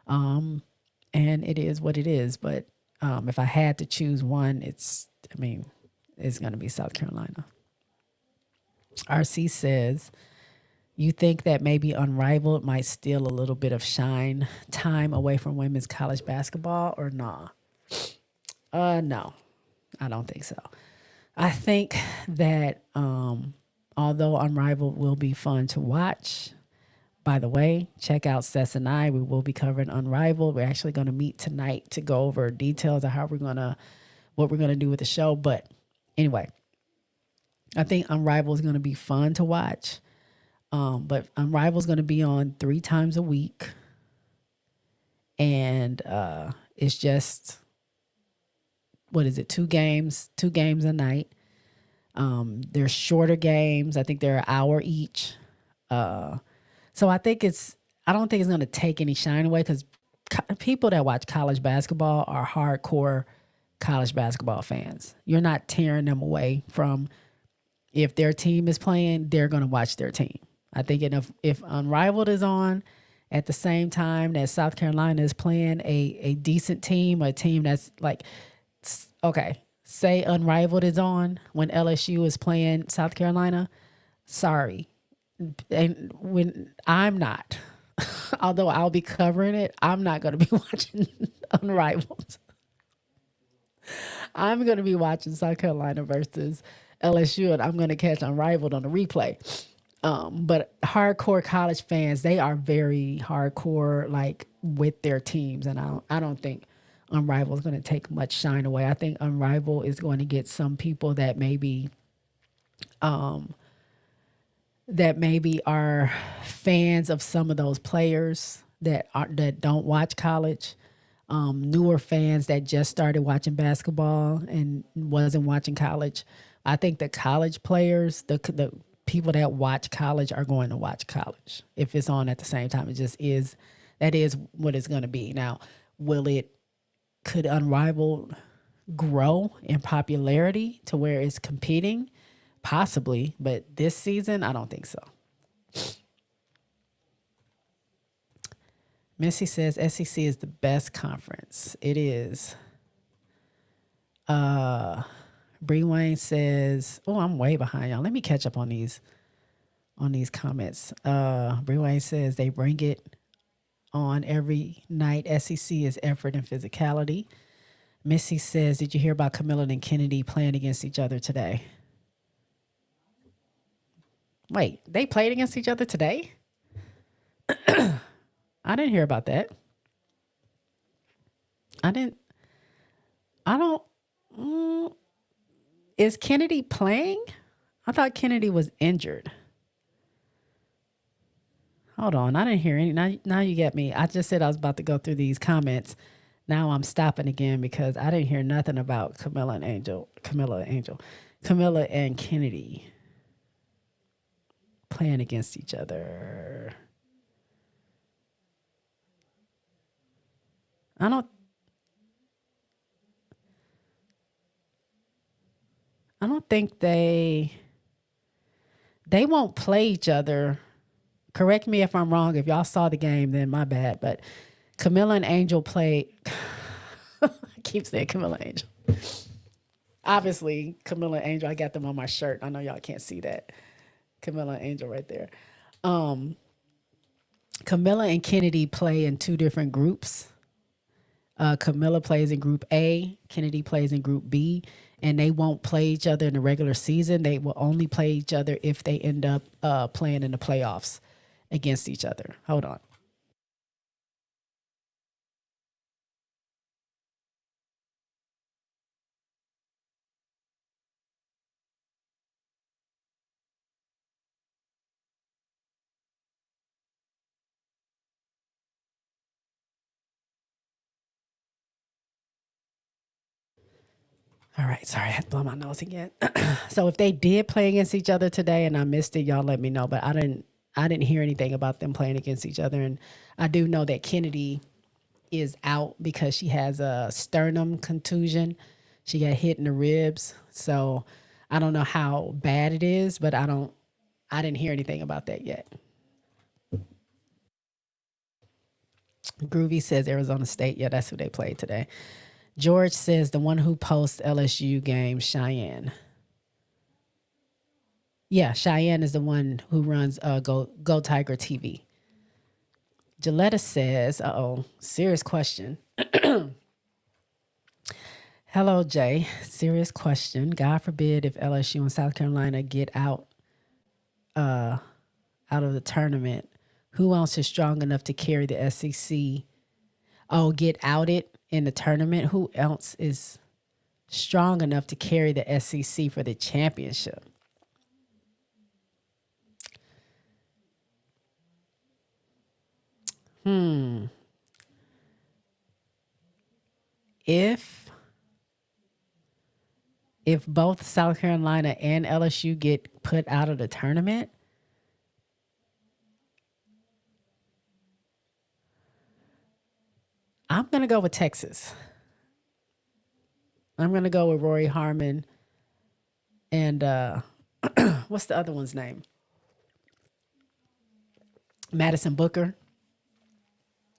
And it is what it is. But if I had to choose one, it's going to be South Carolina. RC says, you think that maybe Unrivaled might steal a little bit of shine time away from women's college basketball, or nah? No, I don't think so. I think that although Unrivaled will be fun to watch, by the way, check out Sess and I. We will be covering Unrivaled. We're actually going to meet tonight to go over details of what we're going to do with the show. But anyway, I think Unrivaled is going to be fun to watch. But Unrivaled is going to be on 3 times a week. And it's just, what is it, 2 games, 2 games a night. They're shorter games. I think they're an hour each. So I don't think it's going to take any shine away because people that watch college basketball are hardcore college basketball fans. You're not tearing them away from, if their team is playing, they're going to watch their team. I think if Unrivaled is on at the same time that South Carolina is playing a decent team, a team that's like, okay, say Unrivaled is on when LSU is playing South Carolina, sorry. And when I'm not, although I'll be covering it, I'm not going to be watching Unrivaled. I'm going to be watching South Carolina versus LSU, and I'm going to catch Unrivaled on the replay. But hardcore college fans, they are very hardcore, like with their teams, and I don't think Unrivaled is going to take much shine away. I think Unrivaled is going to get some people that maybe are fans of some of those players that don't watch college. Newer fans that just started watching basketball and wasn't watching college. I think the college players, the people that watch college are going to watch college. If it's on at the same time, it just is, that is what it's going to be. Now, could Unrivaled grow in popularity to where it's competing? Possibly, but this season, I don't think so. Missy says SEC is the best conference. It is. Bree Wayne says, "Oh, I'm way behind y'all. Let me catch up on these comments." Bree Wayne says they bring it on every night. SEC is effort and physicality. Missy says, "Did you hear about Camilla and Kennedy playing against each other today?" Wait, they played against each other today? I didn't hear about that. I don't. Is Kennedy playing? I thought Kennedy was injured. Hold on, I didn't hear any. Now you get me. I just said I was about to go through these comments. Now I'm stopping again because I didn't hear nothing about Camilla and Kennedy playing against each other. I don't think they won't play each other. Correct me if I'm wrong. If y'all saw the game, then my bad. But Camilla and Angel play. I keep saying Camilla and Angel. Obviously, Camilla and Angel, I got them on my shirt. I know y'all can't see that. Camilla and Angel right there. Camilla and Kennedy play in 2 different groups. Camilla plays in Group A. Kennedy plays in Group B. And they won't play each other in the regular season. They will only play each other if they end up playing in the playoffs against each other. Hold on. All right, sorry, I had to blow my nose again. So if they did play against each other today and I missed it, y'all let me know. But I didn't hear anything about them playing against each other. And I do know that Kennedy is out because she has a sternum contusion. She got hit in the ribs. So I don't know how bad it is, but I didn't hear anything about that yet. Groovy says Arizona State. Yeah, that's who they played today. George says the one who posts LSU games, Cheyenne. Yeah, Cheyenne is the one who runs Go Tiger TV. Gilletta says, serious question. Hello, Jay. Serious question. God forbid if LSU and South Carolina get out of the tournament, who else is strong enough to carry the SEC? Oh, get outed in the tournament. Who else is strong enough to carry the SEC for the championship? If both South Carolina and LSU get put out of the tournament, I'm gonna go with Texas. I'm gonna go with Rory Harmon and what's the other one's name? Madison Booker.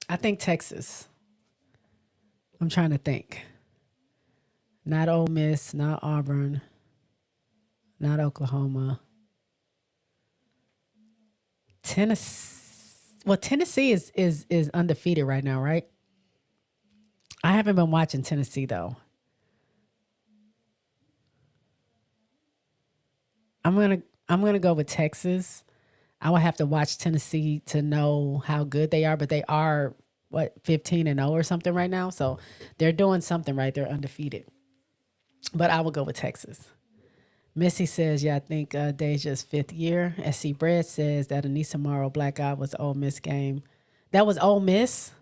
I think Texas. I'm trying to think. Not Ole Miss, not Auburn, not Oklahoma. Tennessee. Well, Tennessee is undefeated right now, right? I haven't been watching Tennessee though. I'm gonna I'm gonna go with Texas. I would have to watch Tennessee to know how good they are, but they are what 15-0 or something right now. So they're doing something right. They're undefeated. But I will go with Texas. Missy says, yeah, I think Deja's fifth year. SC Bread says that Anissa Morrow Black Eye was Ole Miss game. That was Ole Miss?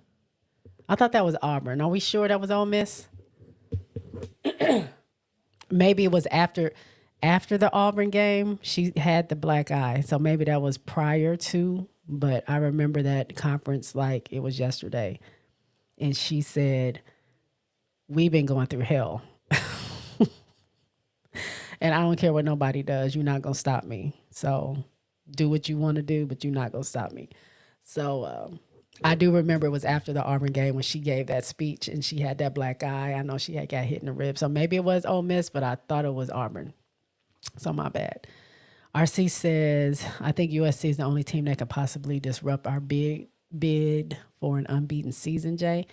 I thought that was Auburn. Are we sure that was Ole Miss? Maybe it was after the Auburn game. She had the black eye, so maybe that was prior to. But I remember that conference like it was yesterday, and she said, "We've been going through hell, and I don't care what nobody does. You're not gonna stop me. So do what you want to do, but you're not gonna stop me." So I do remember it was after the Auburn game when she gave that speech and she had that black eye. I know she had got hit in the rib. So maybe it was Ole Miss, but I thought it was Auburn. So my bad. RC says, I think USC is the only team that could possibly disrupt our bid for an unbeaten season, Jay.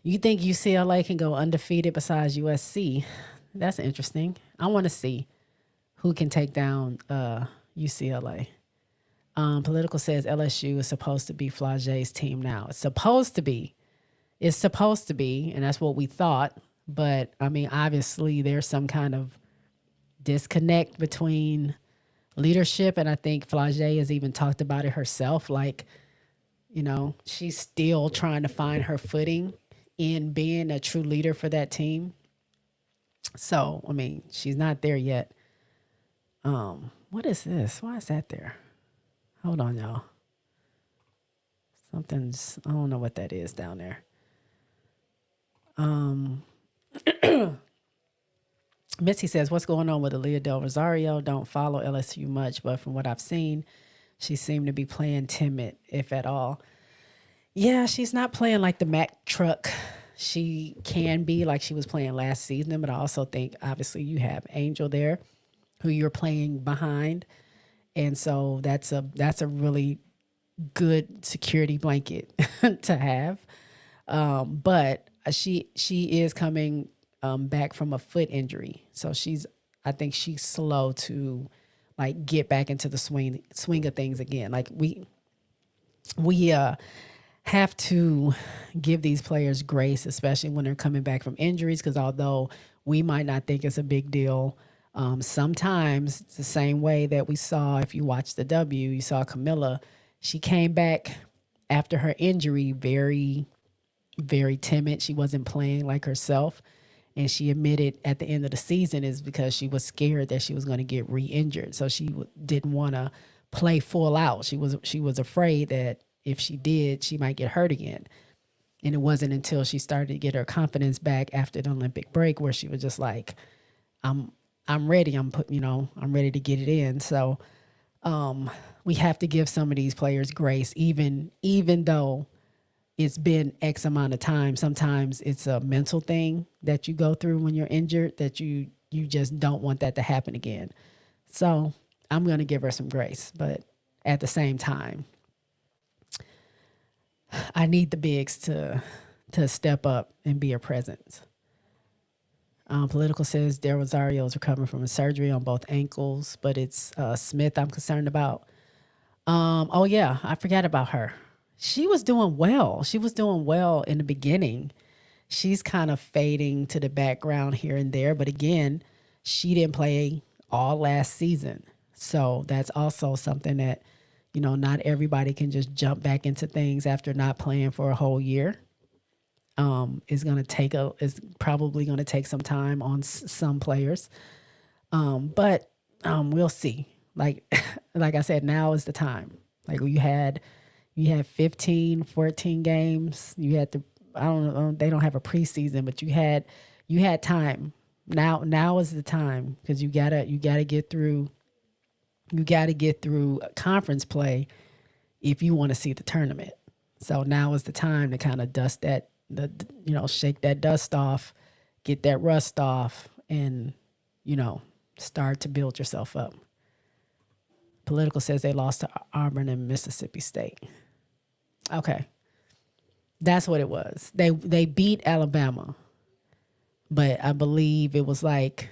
You think UCLA can go undefeated besides USC? That's interesting. I want to see who can take down UCLA. Political says LSU is supposed to be Flage's team now. It's supposed to be. It's supposed to be, and that's what we thought. But, I mean, obviously there's some kind of disconnect between leadership, and I think Flage has even talked about it herself. Like, you know, she's still trying to find her footing in being a true leader for that team. So, I mean, she's not there yet. What is this? Why is that there? Hold on, y'all. Something's, I don't know what that is down there. Missy says, what's going on with Aaliyah Del Rosario? Don't follow LSU much, but from what I've seen, she seemed to be playing timid, if at all. Yeah, she's not playing like the Mack truck she can be like she was playing last season, but I also think obviously you have Angel there who you're playing behind. And so that's a really good security blanket to have. But she is coming back from a foot injury. So I think she's slow to like get back into the swing of things again. Like we have to give these players grace, especially when they're coming back from injuries, because although we might not think it's a big deal, sometimes it's the same way that we saw, if you watch the W, you saw Camilla, she came back after her injury very, very timid. She wasn't playing like herself. And she admitted at the end of the season is because she was scared that she was going to get re-injured. So she didn't want to play full out. She was afraid that if she did, she might get hurt again. And it wasn't until she started to get her confidence back after the Olympic break where she was just like, I'm ready. I'm ready to get it in. So we have to give some of these players grace, even though it's been X amount of time. Sometimes it's a mental thing that you go through when you're injured that you just don't want that to happen again. So I'm going to give her some grace, but at the same time, I need the bigs to step up and be a presence. Political says Del Rosario is recovering from a surgery on both ankles, but it's Smith I'm concerned about. Oh yeah, I forgot about her. She was doing well. She was doing well in the beginning. She's kind of fading to the background here and there, but again, she didn't play all last season. So that's also something that Not everybody can just jump back into things after not playing for a whole year. Is probably going to take some time on some players. But we'll see. Like like I said, now is the time. Like you had 15, 14 games. You had I don't know, they don't have a preseason, but you had time. Now is the time, because you got to get through conference play if you want to see the tournament. So now is the time to kind of shake that dust off, get that rust off, and start to build yourself up. Political says they lost to Auburn and Mississippi State. Okay, that's what it was. They beat Alabama, but I believe it was like,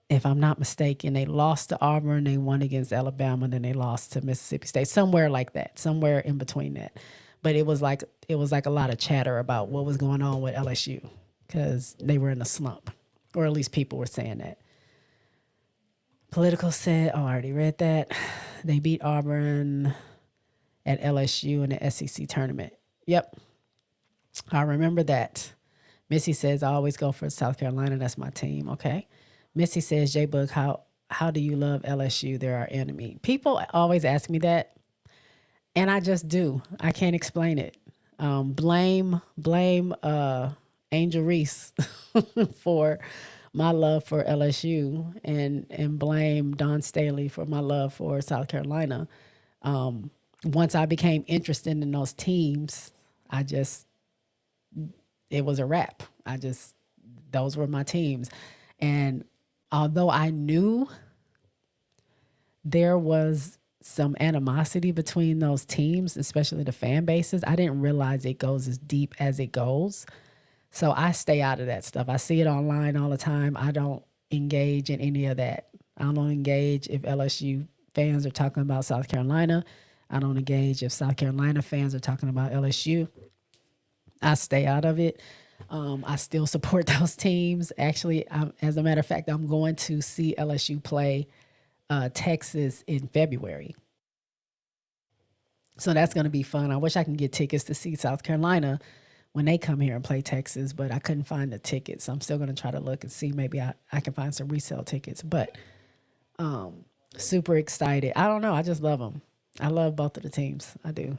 if I'm not mistaken, they lost to Auburn, they won against Alabama, and then they lost to Mississippi State, somewhere like that, somewhere in between that. But it was like a lot of chatter about what was going on with LSU, because they were in a slump, or at least people were saying that. Political said, I already read that. They beat Auburn at LSU in the SEC tournament. Yep, I remember that. Missy says, I always go for South Carolina. That's my team. Okay. Missy says, J Book, how do you love LSU? They're our enemy. People always ask me that, and I just do. I can't explain it. Blame Angel Reese for my love for LSU, and blame Don Staley for my love for South Carolina. Once I became interested in those teams, it was a wrap. Those were my teams. And although I knew there was some animosity between those teams, especially the fan bases, I didn't realize it goes as deep as it goes. So I stay out of that stuff. I see it online all the time. I don't engage in any of that. I don't engage if LSU fans are talking about South Carolina. I don't engage if South Carolina fans are talking about LSU. I stay out of it. I still support those teams. Actually, as a matter of fact, I'm going to see LSU play Texas in February. So that's going to be fun. I wish I can get tickets to see South Carolina when they come here and play Texas, but I couldn't find the tickets. So I'm still going to try to look and see. Maybe I can find some resale tickets. But super excited. I don't know. I just love them. I love both of the teams. I do.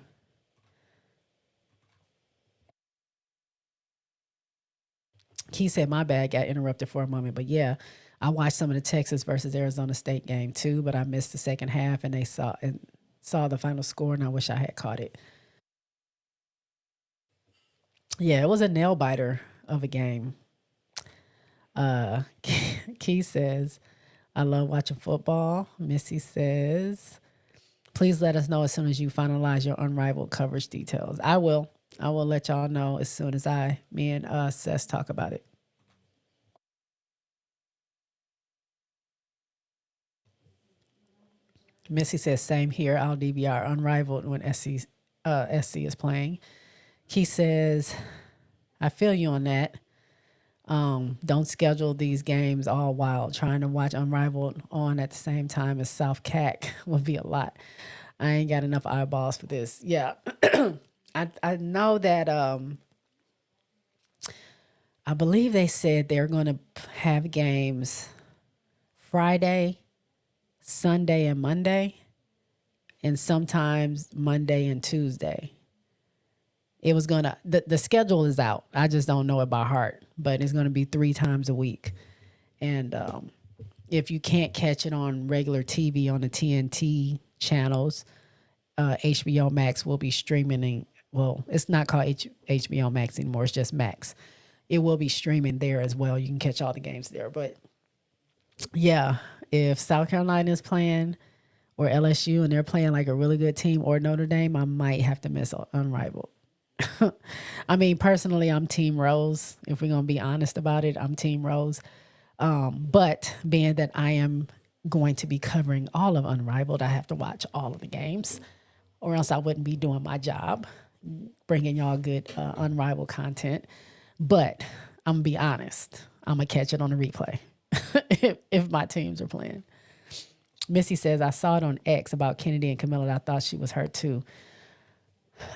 Key said, my bad, got interrupted for a moment. But yeah, I watched some of the Texas versus Arizona State game too, but I missed the second half, and saw the final score, and I wish I had caught it. Yeah, it was a nail biter of a game. Key says, I love watching football. Missy says, please let us know as soon as you finalize your unrivaled coverage details. I will. I will let y'all know as soon as me and Sess talk about it. Missy says, same here. I'll DVR unrivaled when SC is playing. Key says, I feel you on that. Don't schedule these games all while trying to watch Unrivaled on at the same time as South CAC would be a lot. I ain't got enough eyeballs for this. Yeah. I know that I believe they said they're going to have games Friday, Sunday, and Monday, and sometimes Monday and Tuesday. It was going to, the schedule is out. I just don't know it by heart, but it's going to be 3 times a week. And if you can't catch it on regular TV on the TNT channels, HBO Max will be streaming. Well, it's not called HBO Max anymore. It's just Max. It will be streaming there as well. You can catch all the games there. But yeah, if South Carolina is playing or LSU and they're playing like a really good team, or Notre Dame, I might have to miss Unrivaled. I mean, personally, I'm Team Rose. If we're going to be honest about it, I'm Team Rose. But being that I am going to be covering all of Unrivaled, I have to watch all of the games, or else I wouldn't be doing my job, bringing y'all good Unrivaled content. But I'm going to be honest. I'm going to catch it on the replay if my teams are playing. Missy says, I saw it on X about Kennedy and Camilla. I thought she was hurt too.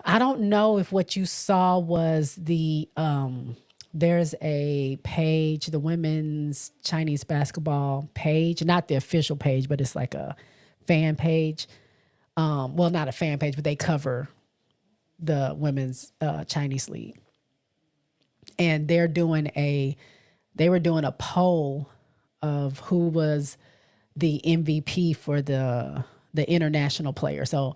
I don't know if what you saw was there's a page, the women's Chinese basketball page, not the official page, but it's like a fan page. Well, not a fan page, but they cover the women's Chinese league. And they were doing a poll of who was the MVP for the international player. So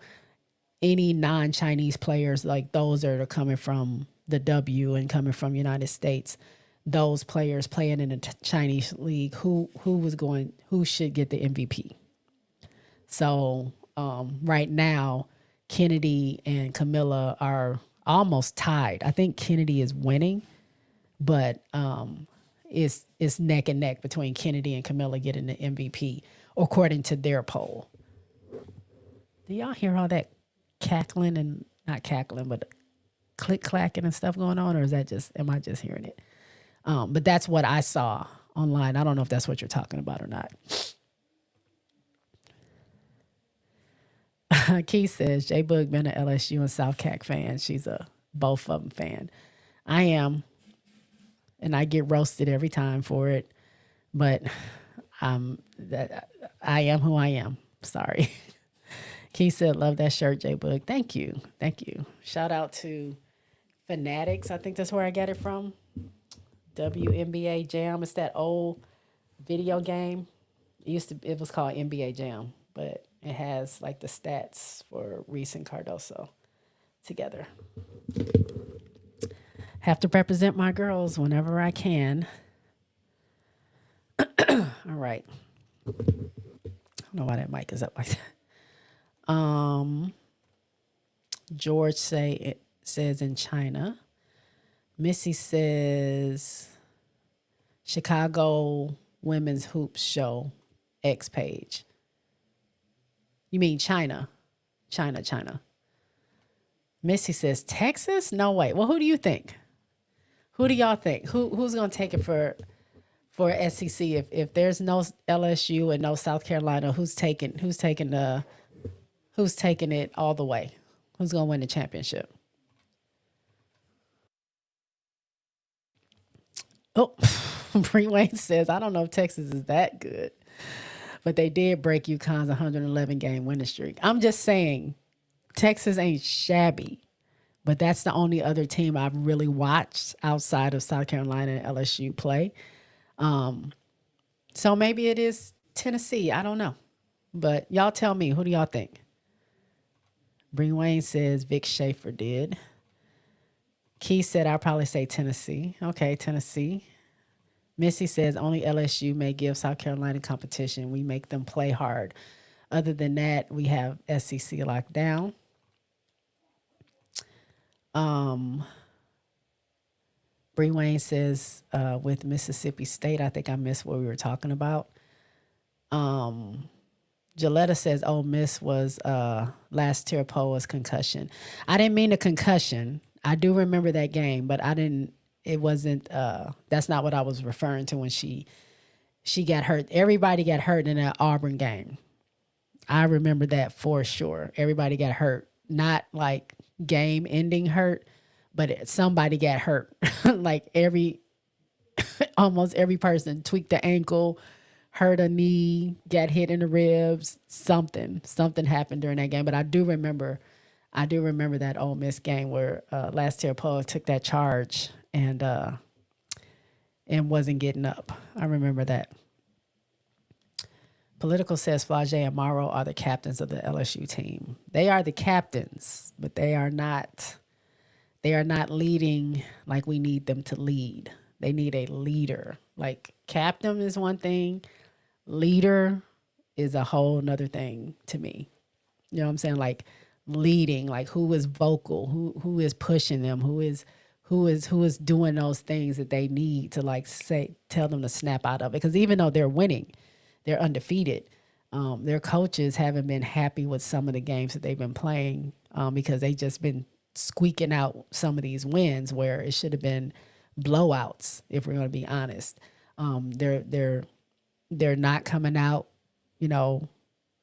any non-Chinese players, like those that are coming from the W and coming from United States, those players playing in the Chinese league, who should get the MVP. So right now, Kennedy and Camilla are almost tied. I think Kennedy is winning, but it's neck and neck between Kennedy and Camilla getting the MVP, according to their poll. Do y'all hear all that cackling and not cackling, but click clacking and stuff going on, or am I just hearing it? But that's what I saw online. I don't know if that's what you're talking about or not. Keith says, J Boog been an LSU and South Cac fan. She's a both of them fan. I am, and I get roasted every time for it, but I am who I am. Sorry. Keith said, love that shirt, J Boog. Thank you. Shout out to Fanatics. I think that's where I got it from. WNBA Jam. It's that old video game. It was called NBA Jam, but it has like the stats for Reese and Cardoso together. Have to represent my girls whenever I can. All right. I don't know why that mic is up like that. George says in China. Missy says Chicago Women's Hoops Show X page. You mean China? China. Missy says Texas? No way. Well, who do you think? Who do y'all think? Who's gonna take it for SEC if there's no LSU and no South Carolina? Who's taking it all the way? Who's gonna win the championship? Oh, Bree Wayne says, I don't know if Texas is that good, but they did break UConn's 111 game winning streak. I'm just saying, Texas ain't shabby, but that's the only other team I've really watched outside of South Carolina and LSU play. So maybe it is Tennessee. I don't know, but y'all tell me, who do y'all think? Bree Wayne says Vic Schaefer did. Keith said, I'll probably say Tennessee. Okay, Tennessee. Missy says, only LSU may give South Carolina competition. We make them play hard. Other than that, we have SEC locked down. Bree Wayne says, with Mississippi State, I think I missed what we were talking about. Jaletta says, Ole Miss was last Tirapoa's concussion. I didn't mean a concussion. I do remember that game, but it wasn't, that's not what I was referring to when she got hurt. Everybody got hurt in that Auburn game. I remember that for sure. Everybody got hurt. Not like game ending hurt, but somebody got hurt. Like almost every person tweaked the ankle, hurt a knee, got hit in the ribs, something happened during that game. But I do remember that Ole Miss game where last Tirapoa took that charge and wasn't getting up. I remember that. Political says Flage and Morrow are the captains of the LSU team. They are the captains, but they are not leading like we need them to lead. They need a leader. Like captain is one thing, leader is a whole nother thing to me. You know what I'm saying? Like leading, like who is vocal, who is pushing them, who is doing those things that they need to tell them to snap out of it. Because even though they're winning, they're undefeated. Their coaches haven't been happy with some of the games that they've been playing because they just been squeaking out some of these wins where it should have been blowouts. If we're going to be honest, they're not coming out,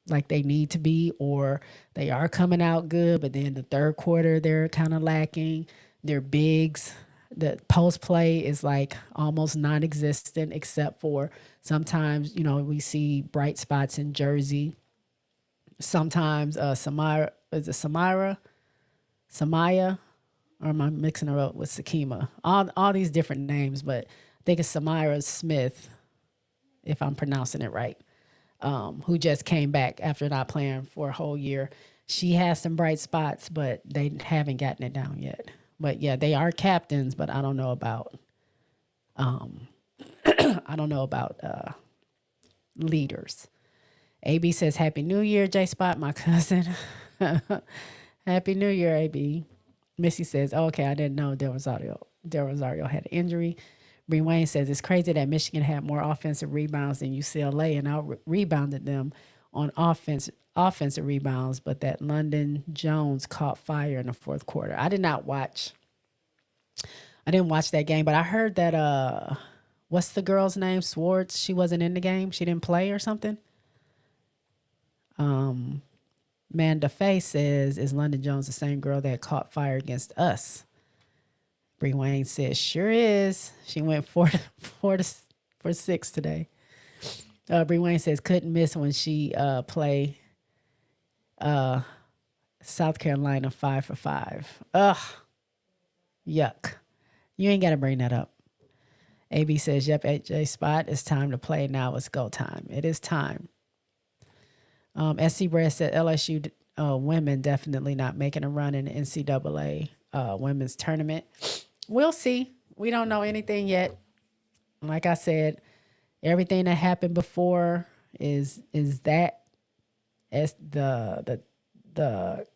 like they need to be, or they are coming out good, but then the third quarter they're kind of lacking. Their bigs, the post play is like almost non-existent, except for sometimes we see bright spots in Jersey. Sometimes Samira, is it Samaya, or am I mixing her up with Sakima? All these different names, but I think it's Samira Smith, if I'm pronouncing it right, who just came back after not playing for a whole year. She has some bright spots, but they haven't gotten it down yet. But yeah, they are captains, but I don't know about leaders. AB says Happy New Year, J Spot, my cousin. Happy New Year, AB. Missy says, oh, okay, I didn't know Del Rosario had an injury. Bree Wayne says it's crazy that Michigan had more offensive rebounds than UCLA and out rebounded them on offensive rebounds, but that London Jones caught fire in the fourth quarter. I didn't watch that game, but I heard that what's the girl's name? Swartz, she wasn't in the game. She didn't play or something. Manda Faye says, is London Jones the same girl that caught fire against us? Bree Wayne says, sure is. She went 4 for 6 today. Bree Wayne says, couldn't miss when she play South Carolina 5 for 5. Ugh. Yuck. You ain't got to bring that up. AB says, yep, at J Spot, it's time to play. Now it's go time. It is time. SC Brad said LSU women definitely not making a run in the NCAA women's tournament. We'll see. We don't know anything yet. Like I said, everything that happened before is that as the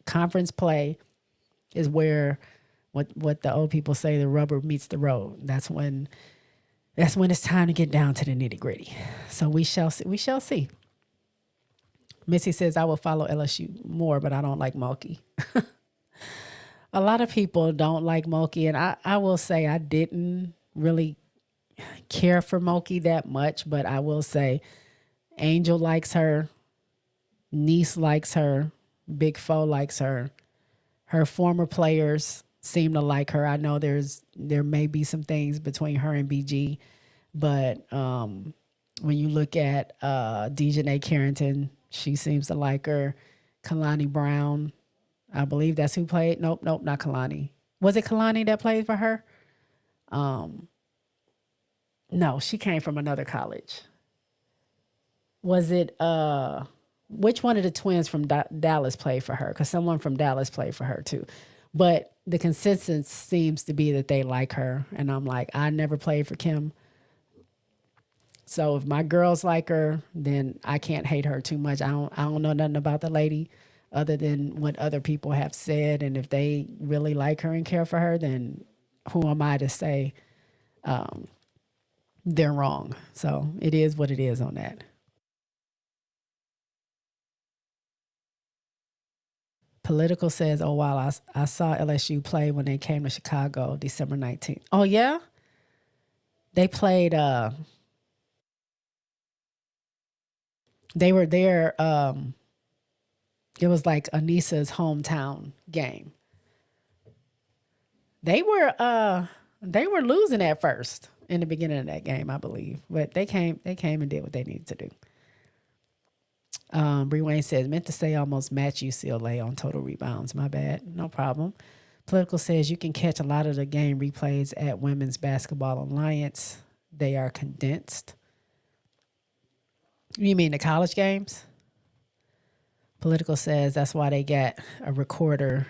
conference play is where what the old people say, the rubber meets the road. That's when it's time to get down to the nitty gritty. So we shall see. We shall see. Missy says, I will follow LSU more, but I don't like Mulkey. A lot of people don't like Mulkey, and I will say I didn't really care for Mulkey that much, but I will say Angel likes her, Niece likes her, Big Foe likes her. Her former players seem to like her. I know there may be some things between her and BG, but when you look at Dejanay Carrington, she seems to like her. Kalani Brown, I believe that's who played. Nope, not Kalani. Was it Kalani that played for her? No, she came from another college. Was it which one of the twins from Dallas played for her? Because someone from Dallas played for her too. But the consensus seems to be that they like her. And I'm like, I never played for Kim. So if my girls like her, then I can't hate her too much. I don't know nothing about the lady other than what other people have said. And if they really like her and care for her, then who am I to say they're wrong? So it is what it is on that. Political says, oh, wow, I saw LSU play when they came to Chicago December 19th. Oh, yeah? They played... They were there. It was like Anissa's hometown game. They were losing at first in the beginning of that game, I believe, but they came and did what they needed to do. Bree Wayne says, meant to say almost match UCLA on total rebounds. My bad. No problem. Political says you can catch a lot of the game replays at Women's Basketball Alliance. They are condensed. You mean the college games? Political says that's why they got a recorder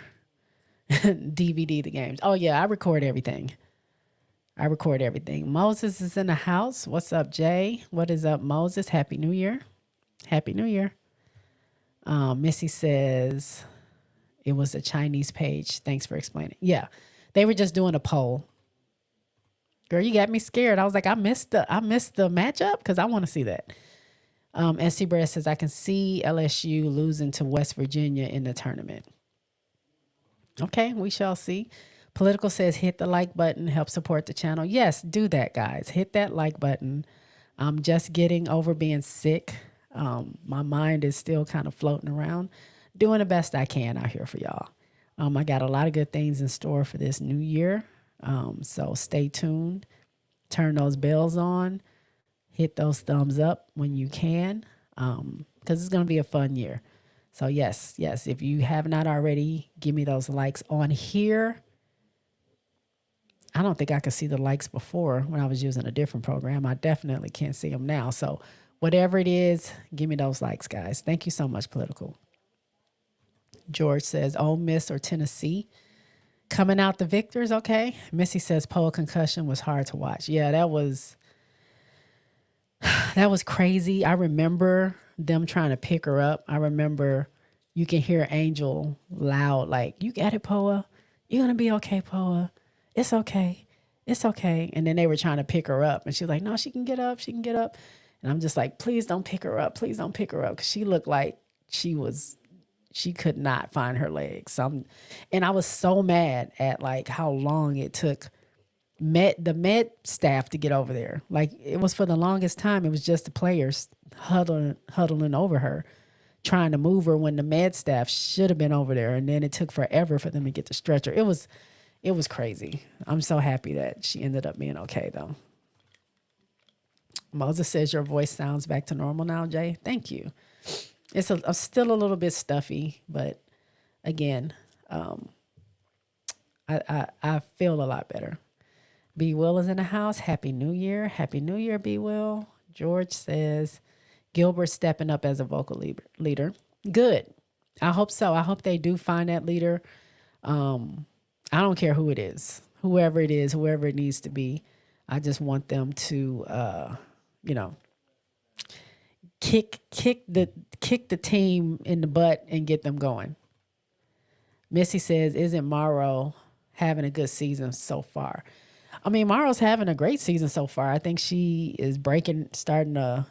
DVD the games. Oh, yeah, I record everything. Moses is in the house. What's up, Jay? What is up, Moses? Happy New Year. Happy New Year. Missy says it was a Chinese page. Thanks for explaining. Yeah, they were just doing a poll. Girl, you got me scared. I was like, I missed the matchup because I want to see that. SC Brad says, I can see LSU losing to West Virginia in the tournament. Okay, we shall see. Political says, hit the like button, help support the channel. Yes, do that, guys. Hit that like button. I'm just getting over being sick. My mind is still kind of floating around, doing the best I can out here for y'all. I got a lot of good things in store for this new year. So stay tuned, turn those bells on, hit those thumbs up when you can, because it's going to be a fun year. So yes, if you have not already, give me those likes on here. I don't think I could see the likes before when I was using a different program. I definitely can't see them now. So whatever it is, give me those likes, guys. Thank you so much, Political. George says, Ole Miss or Tennessee. Coming out the victors, okay. Missy says, Poa concussion was hard to watch. Yeah, that was crazy. I remember them trying to pick her up. I remember you can hear Angel loud, like, you got it, Poa. You're going to be okay, Poa. It's okay. It's okay. And then they were trying to pick her up. And she was like, no, she can get up. She can get up. And I'm just like, please don't pick her up. Please don't pick her up. Because she looked like she could not find her legs. And I was so mad at like how long it took the med staff to get over there. Like it was for the longest time, it was just the players huddling over her, trying to move her when the med staff should have been over there. And then it took forever for them to get the stretcher. It was crazy. I'm so happy that she ended up being okay though. Moses says your voice sounds back to normal now, Jay. Thank you. It's still a little bit stuffy, but again, I feel a lot better. B. Will is in the house. Happy New Year. Happy New Year, B. Will. George says Gilbert stepping up as a vocal leader. Good. I hope so. I hope they do find that leader. I don't care who it is, whoever it is, whoever it needs to be. I just want them to, kick the team in the butt and get them going. Missy says, isn't Morrow having a good season so far? I mean, Morrow's having a great season so far. I think she is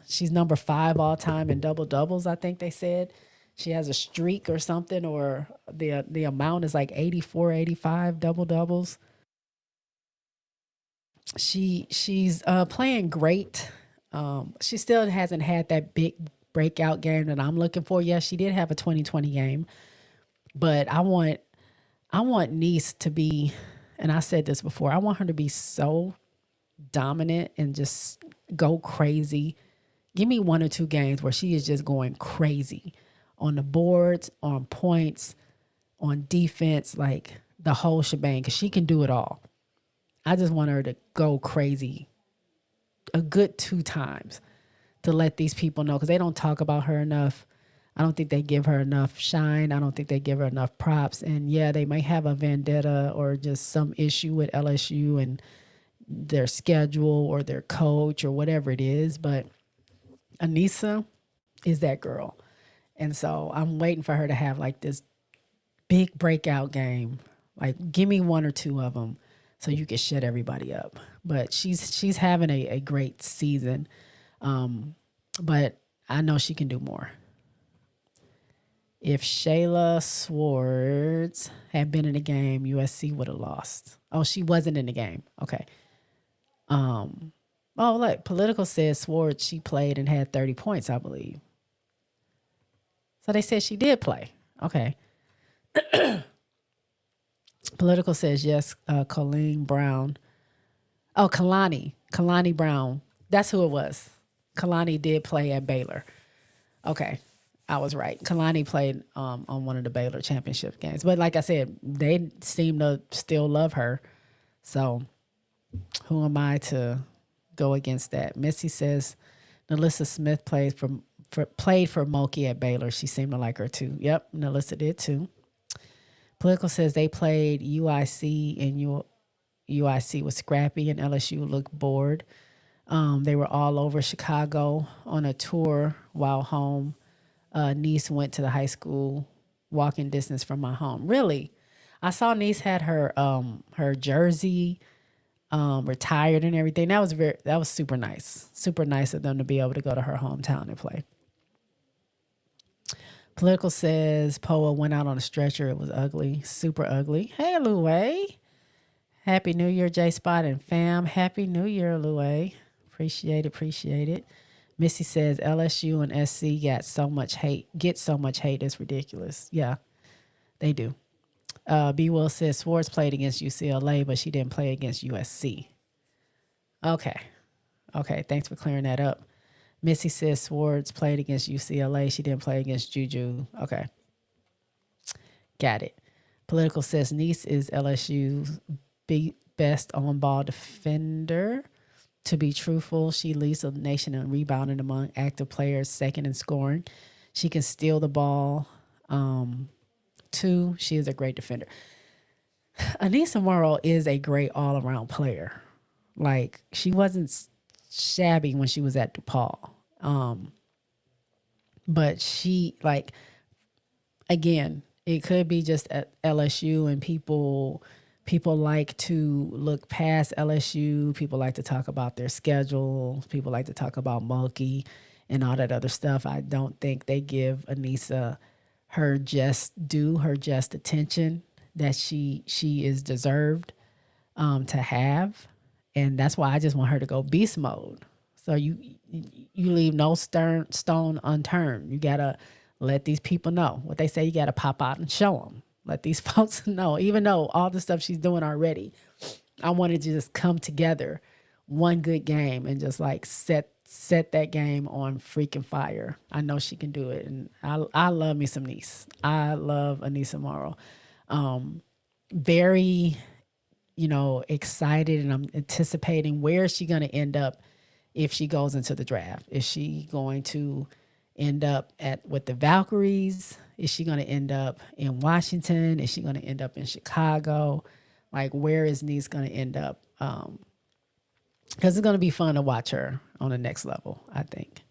she's number 5 all time in double doubles. I think they said she has a streak or something, or the amount is like 84, 85 double doubles. She's playing great. She still hasn't had that big breakout game that I'm looking for. Yes, she did have a 2020 game, but I want Nice to be, and I said this before, I want her to be so dominant and just go crazy. Give me 1 or 2 games where she is just going crazy on the boards, on points, on defense, like the whole shebang, because she can do it all. I just want her to go crazy a good 2 times to let these people know, because they don't talk about her enough. I don't think they give her enough shine. I don't think they give her enough props. And yeah, they might have a vendetta or just some issue with LSU and their schedule or their coach or whatever it is. But Anissa is that girl. And so I'm waiting for her to have like this big breakout game. Like, give me 1 or 2 of them so you can shut everybody up. But she's having a great season. But I know she can do more. If Shayla Swords had been in the game, USC would have lost. Oh, she wasn't in the game. Okay. Oh, look, Political says Swords, she played and had 30 points, I believe. So they said she did play. Okay. Political says yes, Colleen Brown. Oh, Kalani Brown. That's who it was. Kalani did play at Baylor. Okay. I was right. Kalani played on one of the Baylor championship games. But like I said, they seem to still love her. So who am I to go against that? Missy says Nalissa Smith played for Mulkey at Baylor. She seemed to like her too. Yep, Nalissa did too. Political says they played UIC and UIC was scrappy and LSU looked bored. They were all over Chicago on a tour while home. Niece went to the high school walking distance from my home. Really? I saw Niece had her jersey retired and everything. That was super nice. Super nice of them to be able to go to her hometown and play. Political says Poa went out on a stretcher. It was ugly. Super ugly. Hey, Louie. Happy New Year, JSpot and fam. Happy New Year, Louie. Appreciate it. Missy says LSU and SC get so much hate. It's ridiculous. Yeah, they do. B. Will says Swartz played against UCLA, but she didn't play against USC. Okay. Okay. Thanks for clearing that up. Missy says Swartz played against UCLA. She didn't play against Juju. Okay. Got it. Political says Niece is LSU's best on ball defender. To be truthful, she leads the nation in rebounding among active players, second in scoring. She can steal the ball. Two, she is a great defender. Anissa Morrow is a great all-around player. Like, she wasn't shabby when she was at DePaul. But she, like, again, it could be just at LSU and people like to look past LSU. People like to talk about their schedule. People like to talk about Mulkey and all that other stuff. I don't think they give Anissa her just attention that she is deserved to have. And that's why I just want her to go beast mode. So you leave no stone unturned. You got to let these people know. What they say, you got to pop out and show them. Let these folks know. Even though all the stuff she's doing already, I wanted to just come together one good game and just like set that game on freaking fire. I know she can do it. And I love me some Niece. I love Anissa Morrow. Very, excited, and I'm anticipating where is she going to end up if she goes into the draft. Is she going to end up with the Valkyries? Is she going to end up in Washington? Is she going to end up in Chicago? Like, where is Niece going to end up? Because it's going to be fun to watch her on the next level, I think.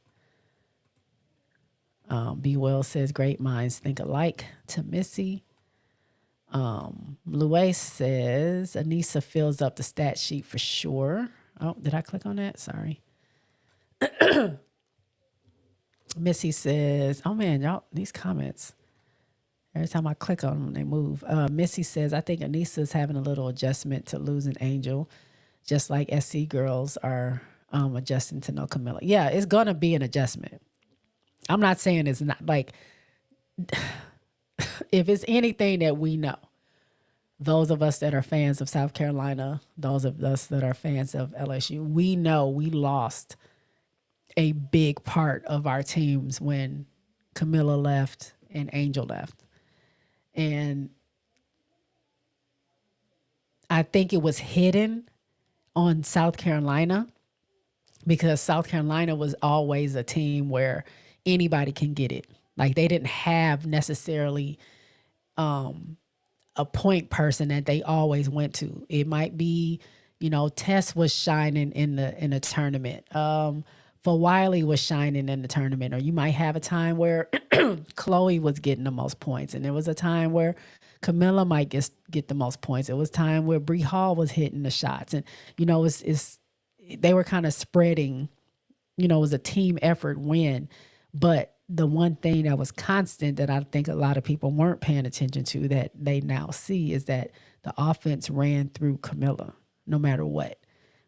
B. Will says, great minds think alike to Missy. Louis says, Anissa fills up the stat sheet for sure. Oh, did I click on that? Sorry. Missy says, oh man, y'all, these comments, every time I click on them, they move. Missy says, I think Anissa's having a little adjustment to losing Angel, just like SC girls are adjusting to no Camilla. Yeah, it's going to be an adjustment. I'm not saying it's not, like, if it's anything that we know, those of us that are fans of South Carolina, those of us that are fans of LSU, we know we lost a big part of our teams when Camilla left and Angel left. And I think it was hidden on South Carolina because South Carolina was always a team where anybody can get it. Like, they didn't have necessarily a point person that they always went to. It might be, Tess was shining in the tournament. For Wiley was shining in the tournament, or you might have a time where Chloe was getting the most points, and there was a time where Camilla might get the most points. It was time where Bree Hall was hitting the shots, and they were kind of spreading. It was a team effort win, but the one thing that was constant that I think a lot of people weren't paying attention to that they now see is that the offense ran through Camilla, no matter what,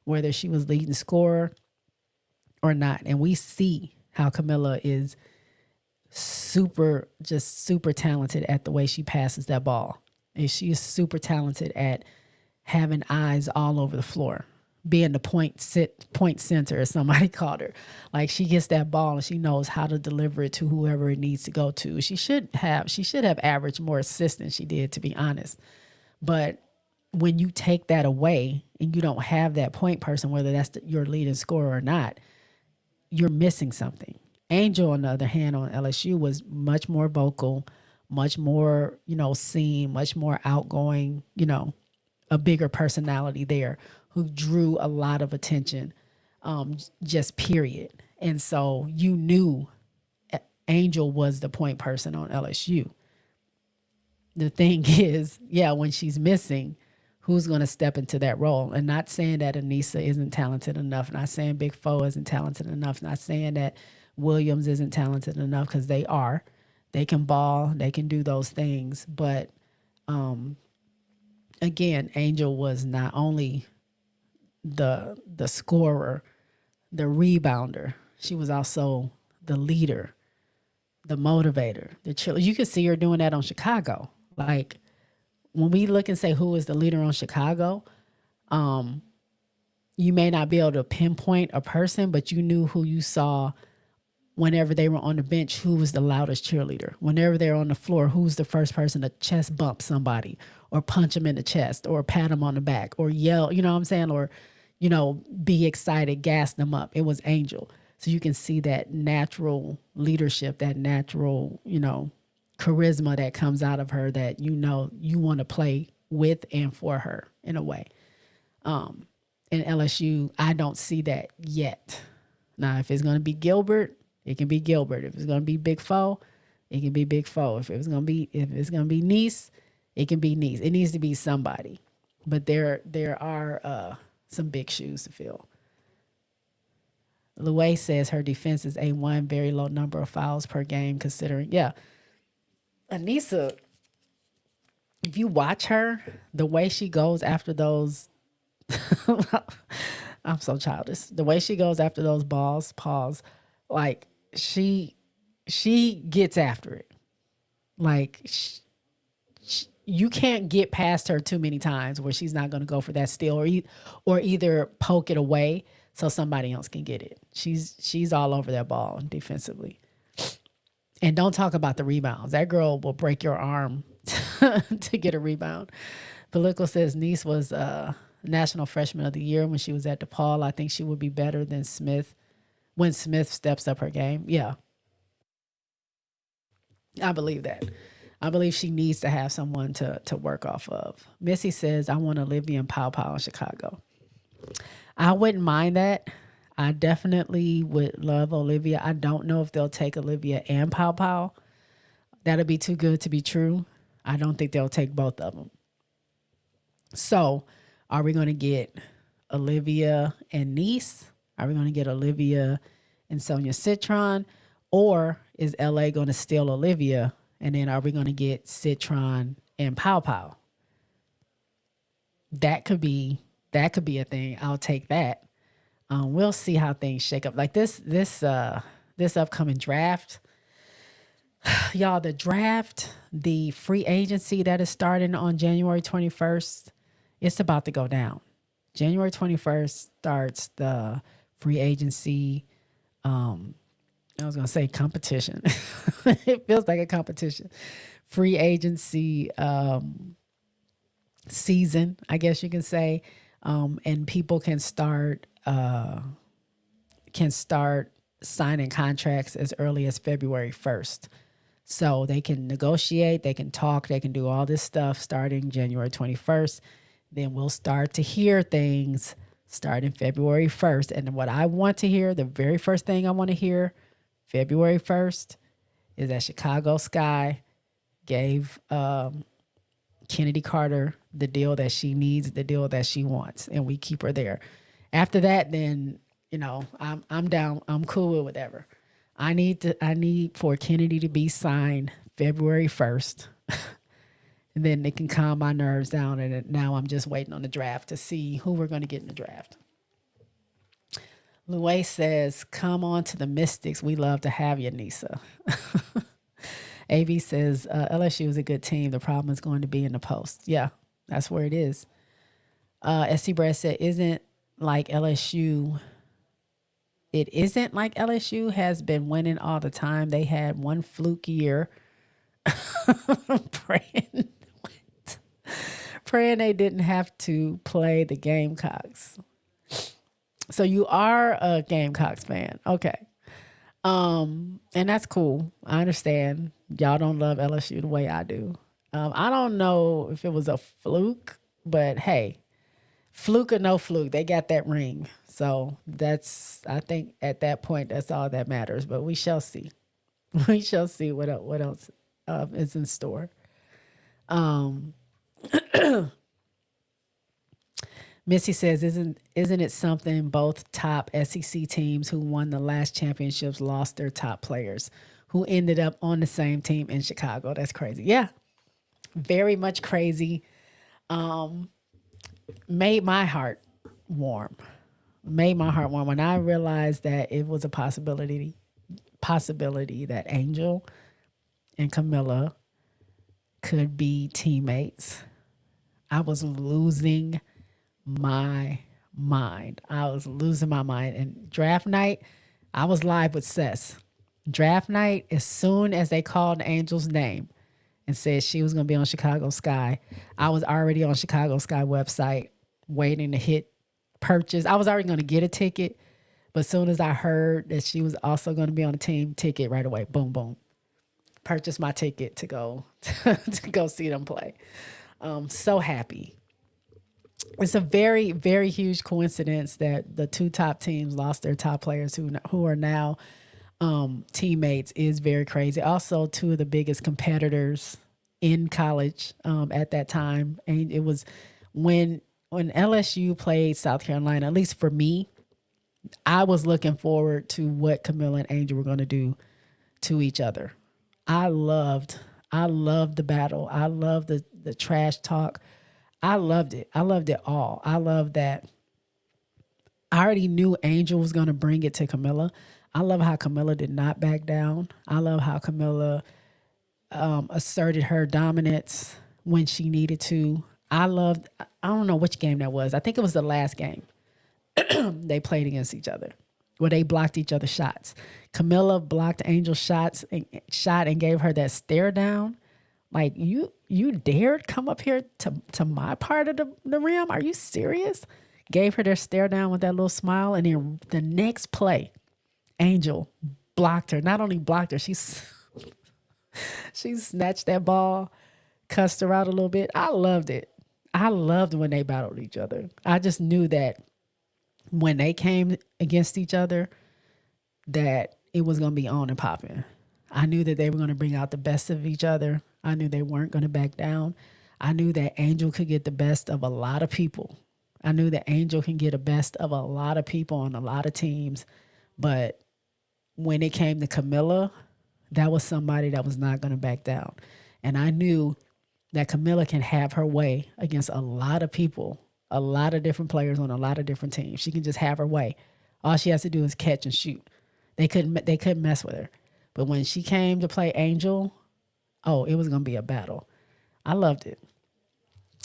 whether she was leading scorer or not. And we see how Camilla is super talented at the way she passes that ball. And she is super talented at having eyes all over the floor, being the point center, as somebody called her. Like, she gets that ball and she knows how to deliver it to whoever it needs to go to. She should have averaged more assists than she did, to be honest. But when you take that away and you don't have that point person, whether that's your leading scorer or not, you're missing something. Angel, on the other hand, on LSU was much more vocal, much more, seen, much more outgoing, a bigger personality there who drew a lot of attention, just period. And so you knew Angel was the point person on LSU. The thing is, when she's missing, who's going to step into that role? And not saying that Anissa isn't talented enough, not saying Big Foe isn't talented enough, not saying that Williams isn't talented enough, because they are. They can ball, they can do those things. But again, Angel was not only the scorer, the rebounder. she was also the leader, the motivator, the cheerleader. You could see her doing that on Chicago. Like when we look and say who is the leader on Chicago, you may not be able to pinpoint a person, but you knew who you saw whenever they were on the bench, who was the loudest cheerleader. Whenever they were on the floor, who's the first person to chest bump somebody or punch them in the chest or pat them on the back or yell, you know what I'm saying? Or, be excited, gas them up. It was Angel. So you can see that natural leadership, that natural, charisma that comes out of her that, you want to play with and for her in a way. In LSU, I don't see that yet. Now, if it's going to be Gilbert, it can be Gilbert. If it's going to be Big Foe, it can be Big Foe. If it's going to be Niece, it can be Niece. It needs to be somebody. But there are some big shoes to fill. Louay says her defense is A1, very low number of fouls per game considering. Yeah. Anissa, if you watch her, the way she goes after those, I'm so childish. The way she goes after those balls, pause, like she gets after it. Like you can't get past her too many times where she's not going to go for that steal or either poke it away so somebody else can get it. She's all over that ball defensively. And don't talk about the rebounds. That girl will break your arm to get a rebound. Bellico says Niece was National Freshman of the Year when she was at DePaul. I think she would be better than Smith when Smith steps up her game. Yeah. I believe that. I believe she needs to have someone to work off of. Missy says, I want Olivia and Pow Pow in Chicago. I wouldn't mind that. I definitely would love Olivia. I don't know if they'll take Olivia and Pow Pow. That'll be too good to be true. I don't think they'll take both of them. So are we going to get Olivia and Niece? Are we going to get Olivia and Sonia Citron? Or is LA going to steal Olivia? And then are we going to get Citron and Pow Pow? That could be a thing. I'll take that. We'll see how things shake up. Like this upcoming draft, y'all. The draft, the free agency that is starting on January 21st, it's about to go down. January 21st starts the free agency. I was going to say competition. It feels like a competition. Free agency season, I guess you can say. And people can start signing contracts as early as February 1st. So they can negotiate, they can talk, they can do all this stuff starting January 21st. Then we'll start to hear things starting February 1st. And what I want to hear, the very first thing I want to hear February 1st is that Chicago Sky gave Kennedy Carter the deal that she needs, the deal that she wants, and we keep her there. After that, then, I'm down. I'm cool with whatever. I need for Kennedy to be signed February 1st. And then it can calm my nerves down. And now I'm just waiting on the draft to see who we're going to get in the draft. Louay says, come on to the Mystics. We love to have you, Nisa. AV says, LSU is a good team. The problem is going to be in the post. Yeah, that's where it is. SC Brad said, isn't like LSU has been winning all the time. They had one fluke year. Praying they didn't have to play the Gamecocks. So you are a Gamecocks fan. Okay. And that's cool. I understand. Y'all don't love LSU the way I do. I don't know if it was a fluke, but hey, fluke or no fluke, they got that ring. So I think at that point, that's all that matters. But we shall see. We shall see what else is in store. Missy says, isn't it something both top SEC teams who won the last championships lost their top players who ended up on the same team in Chicago? That's crazy. Yeah, very much crazy. Made my heart warm. made my heart warm when I realized that it was a possibility that Angel and Camilla could be teammates. I was losing my mind. I was losing my mind. And draft night, I was live with Sess. Draft night, as soon as they called Angel's name and said she was going to be on Chicago Sky, I was already on Chicago Sky website waiting to hit purchase. I was already going to get a ticket, but as soon as I heard that she was also going to be on the team, ticket right away, boom, boom. Purchased my ticket to go to go see them play. So happy. It's a very, very huge coincidence that the two top teams lost their top players who are now teammates is very crazy. Also, two of the biggest competitors in college at that time. And it was when LSU played South Carolina, at least for me, I was looking forward to what Camilla and Angel were going to do to each other. I loved the battle. I loved the trash talk. I loved it. I loved it all. I loved that I already knew Angel was going to bring it to Camilla. I love how Camilla did not back down. I love how Camilla asserted her dominance when she needed to. I don't know which game that was. I think it was the last game they played against each other where they blocked each other's shots. Camilla blocked Angel's shot and gave her that stare down. Like, you dared come up here to my part of the rim? Are you serious? Gave her their stare down with that little smile. And then the next play, Angel blocked her. Not only blocked her, she snatched that ball, cussed her out a little bit. I loved it. I loved when they battled each other. I just knew that when they came against each other, that it was going to be on and popping. I knew that they were going to bring out the best of each other. I knew they weren't going to back down. I knew that Angel could get the best of a lot of people. I knew that Angel can get the best of a lot of people on a lot of teams. But when it came to Camilla, that was somebody that was not going to back down. And I knew that Camilla can have her way against a lot of people, a lot of different players on a lot of different teams. She can just have her way. All she has to do is catch and shoot. They couldn't mess with her. But when she came to play Angel, oh, it was going to be a battle. I loved it.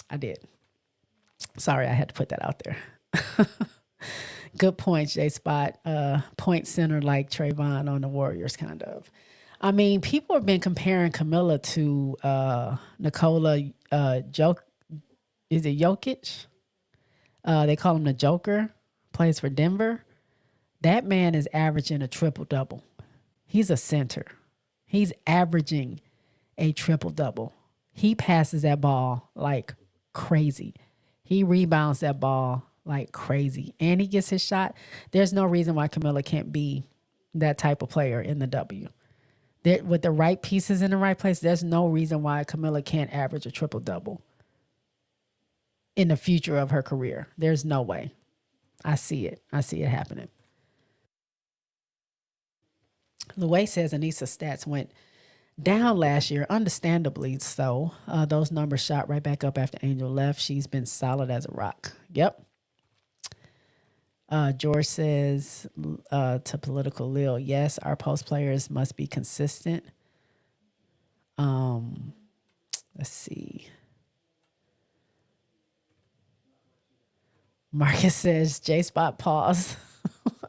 I did. Sorry, I had to put that out there. Good points, JSpot. Point center like Trayvon on the Warriors, kind of. I mean, people have been comparing Camilla to Nikola is it Jokic? They call him the Joker. Plays for Denver. That man is averaging a triple-double. He's a center. He's averaging a triple-double. He passes that ball like crazy. He rebounds that ball like crazy. And he gets his shot. There's no reason why Camilla can't be that type of player in the W. With the right pieces in the right place, there's no reason why Camilla can't average a triple-double in the future of her career. There's no way. I see it. I see it happening. The way says Anissa's stats went down last year, understandably so. Those numbers shot right back up after Angel left. She's been solid as a rock. Yep. George says to Political Lil, yes, our post players must be consistent. Let's see. Marcus says, JSpot pause.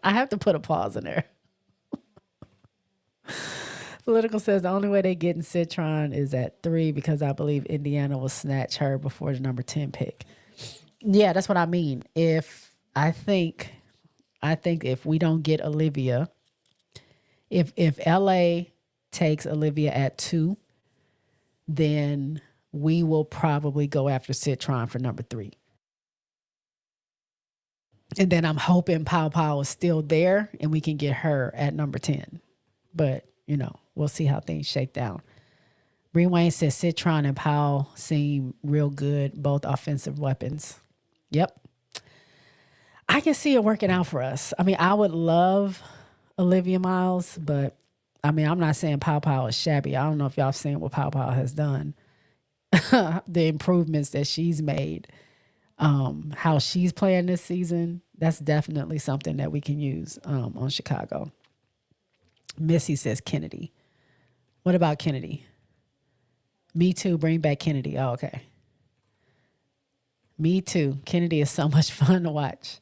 I have to put a pause in there. Political says the only way they get in Citron is at 3 because I believe Indiana will snatch her before the number 10 pick. Yeah, that's what I mean. I think if we don't get Olivia, if LA takes Olivia at 2, then we will probably go after Citron for number 3. And then I'm hoping Pow Pow is still there and we can get her at number 10. But, we'll see how things shake down. Bree Wayne says Citron and Powell seem real good, both offensive weapons. Yep. I can see it working out for us. I mean, I would love Olivia Miles, but I'm not saying Pow Pow is shabby. I don't know if y'all have seen what Pow Pow has done. The improvements that she's made, how she's playing this season. That's definitely something that we can use on Chicago. Missy says Kennedy. What about Kennedy? Me too. Bring back Kennedy. Oh, okay. Me too. Kennedy is so much fun to watch.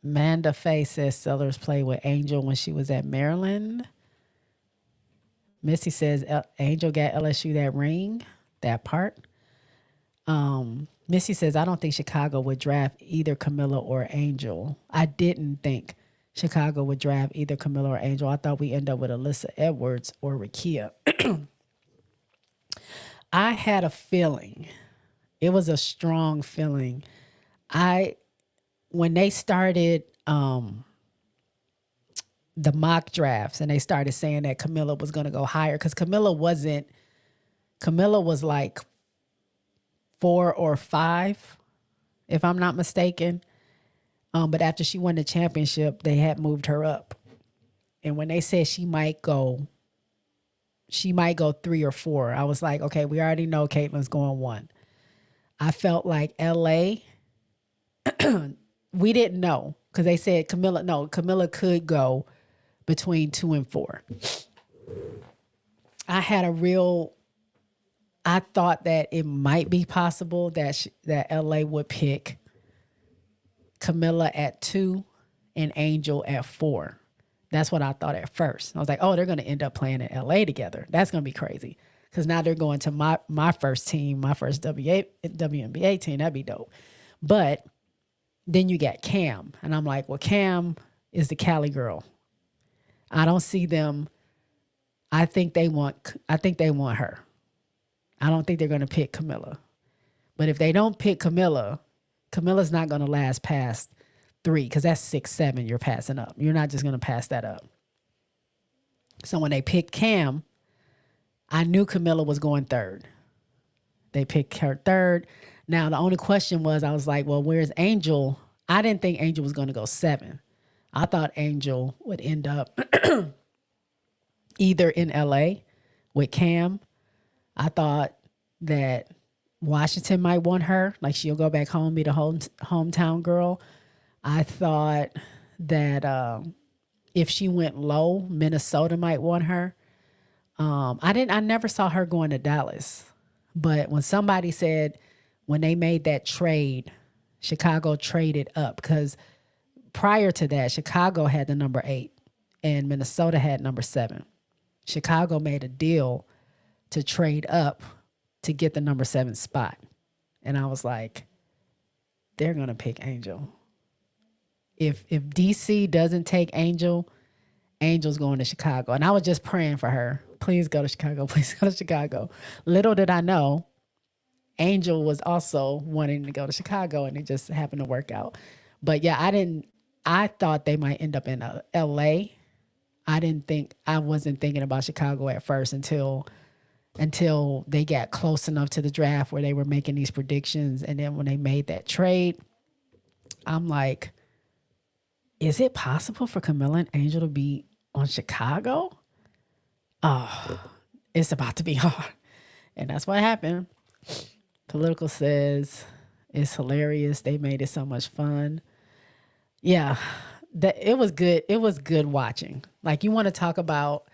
Manda Faye says Sellers played with Angel when she was at Maryland. Missy says Angel got LSU that ring, that part. Missy says, I don't think Chicago would draft either Camilla or Angel. I didn't think Chicago would draft either Camilla or Angel. I thought we end up with Alyssa Edwards or Rakia. I had a feeling. It was a strong feeling. When they started the mock drafts and they started saying that Camilla was going to go higher, because Camilla was like 4 or 5, if I'm not mistaken. But after she won the championship, they had moved her up. And when they said she might go 3 or 4, I was like, okay, we already know Caitlin's going 1. I felt like LA, we didn't know, because they said Camilla could go between 2 and 4. I thought that it might be possible that LA would pick Camilla at 2 and Angel at 4. That's what I thought at first. I was like, oh, they're going to end up playing in LA together. That's going to be crazy, because now they're going to my first team, my first WNBA team. That'd be dope. But then you got Cam, and I'm like, well, Cam is the Cali girl. I don't see them. I think they want her. I don't think they're going to pick Camilla. But if they don't pick Camilla, Camilla's not going to last past 3, because that's 6, 7 you're passing up. You're not just going to pass that up. So when they picked Cam, I knew Camilla was going 3rd. They picked her 3rd. Now, the only question was, I was like, well, where's Angel? I didn't think Angel was going to go 7. I thought Angel would end up either in LA with Cam. I thought that Washington might want her, like she'll go back home, be the hometown girl. I thought that if she went low, Minnesota might want her. I never saw her going to Dallas, but when somebody said, when they made that trade, Chicago traded up, because prior to that, Chicago had the number 8 and Minnesota had number 7. Chicago made a deal to trade up to get the number 7 spot. And I was like, they're going to pick Angel. If DC doesn't take Angel, Angel's going to Chicago. And I was just praying for her. Please go to Chicago. Please go to Chicago. Little did I know, Angel was also wanting to go to Chicago, and it just happened to work out. But yeah, I thought they might end up in LA. I wasn't thinking about Chicago at first until they got close enough to the draft where they were making these predictions. And then when they made that trade, I'm like, is it possible for Camilla and Angel to be on Chicago? Oh, it's about to be hard. And that's what happened. Political says it's hilarious. They made it so much fun. Yeah, it was good. It was good watching. Like, you want to talk about,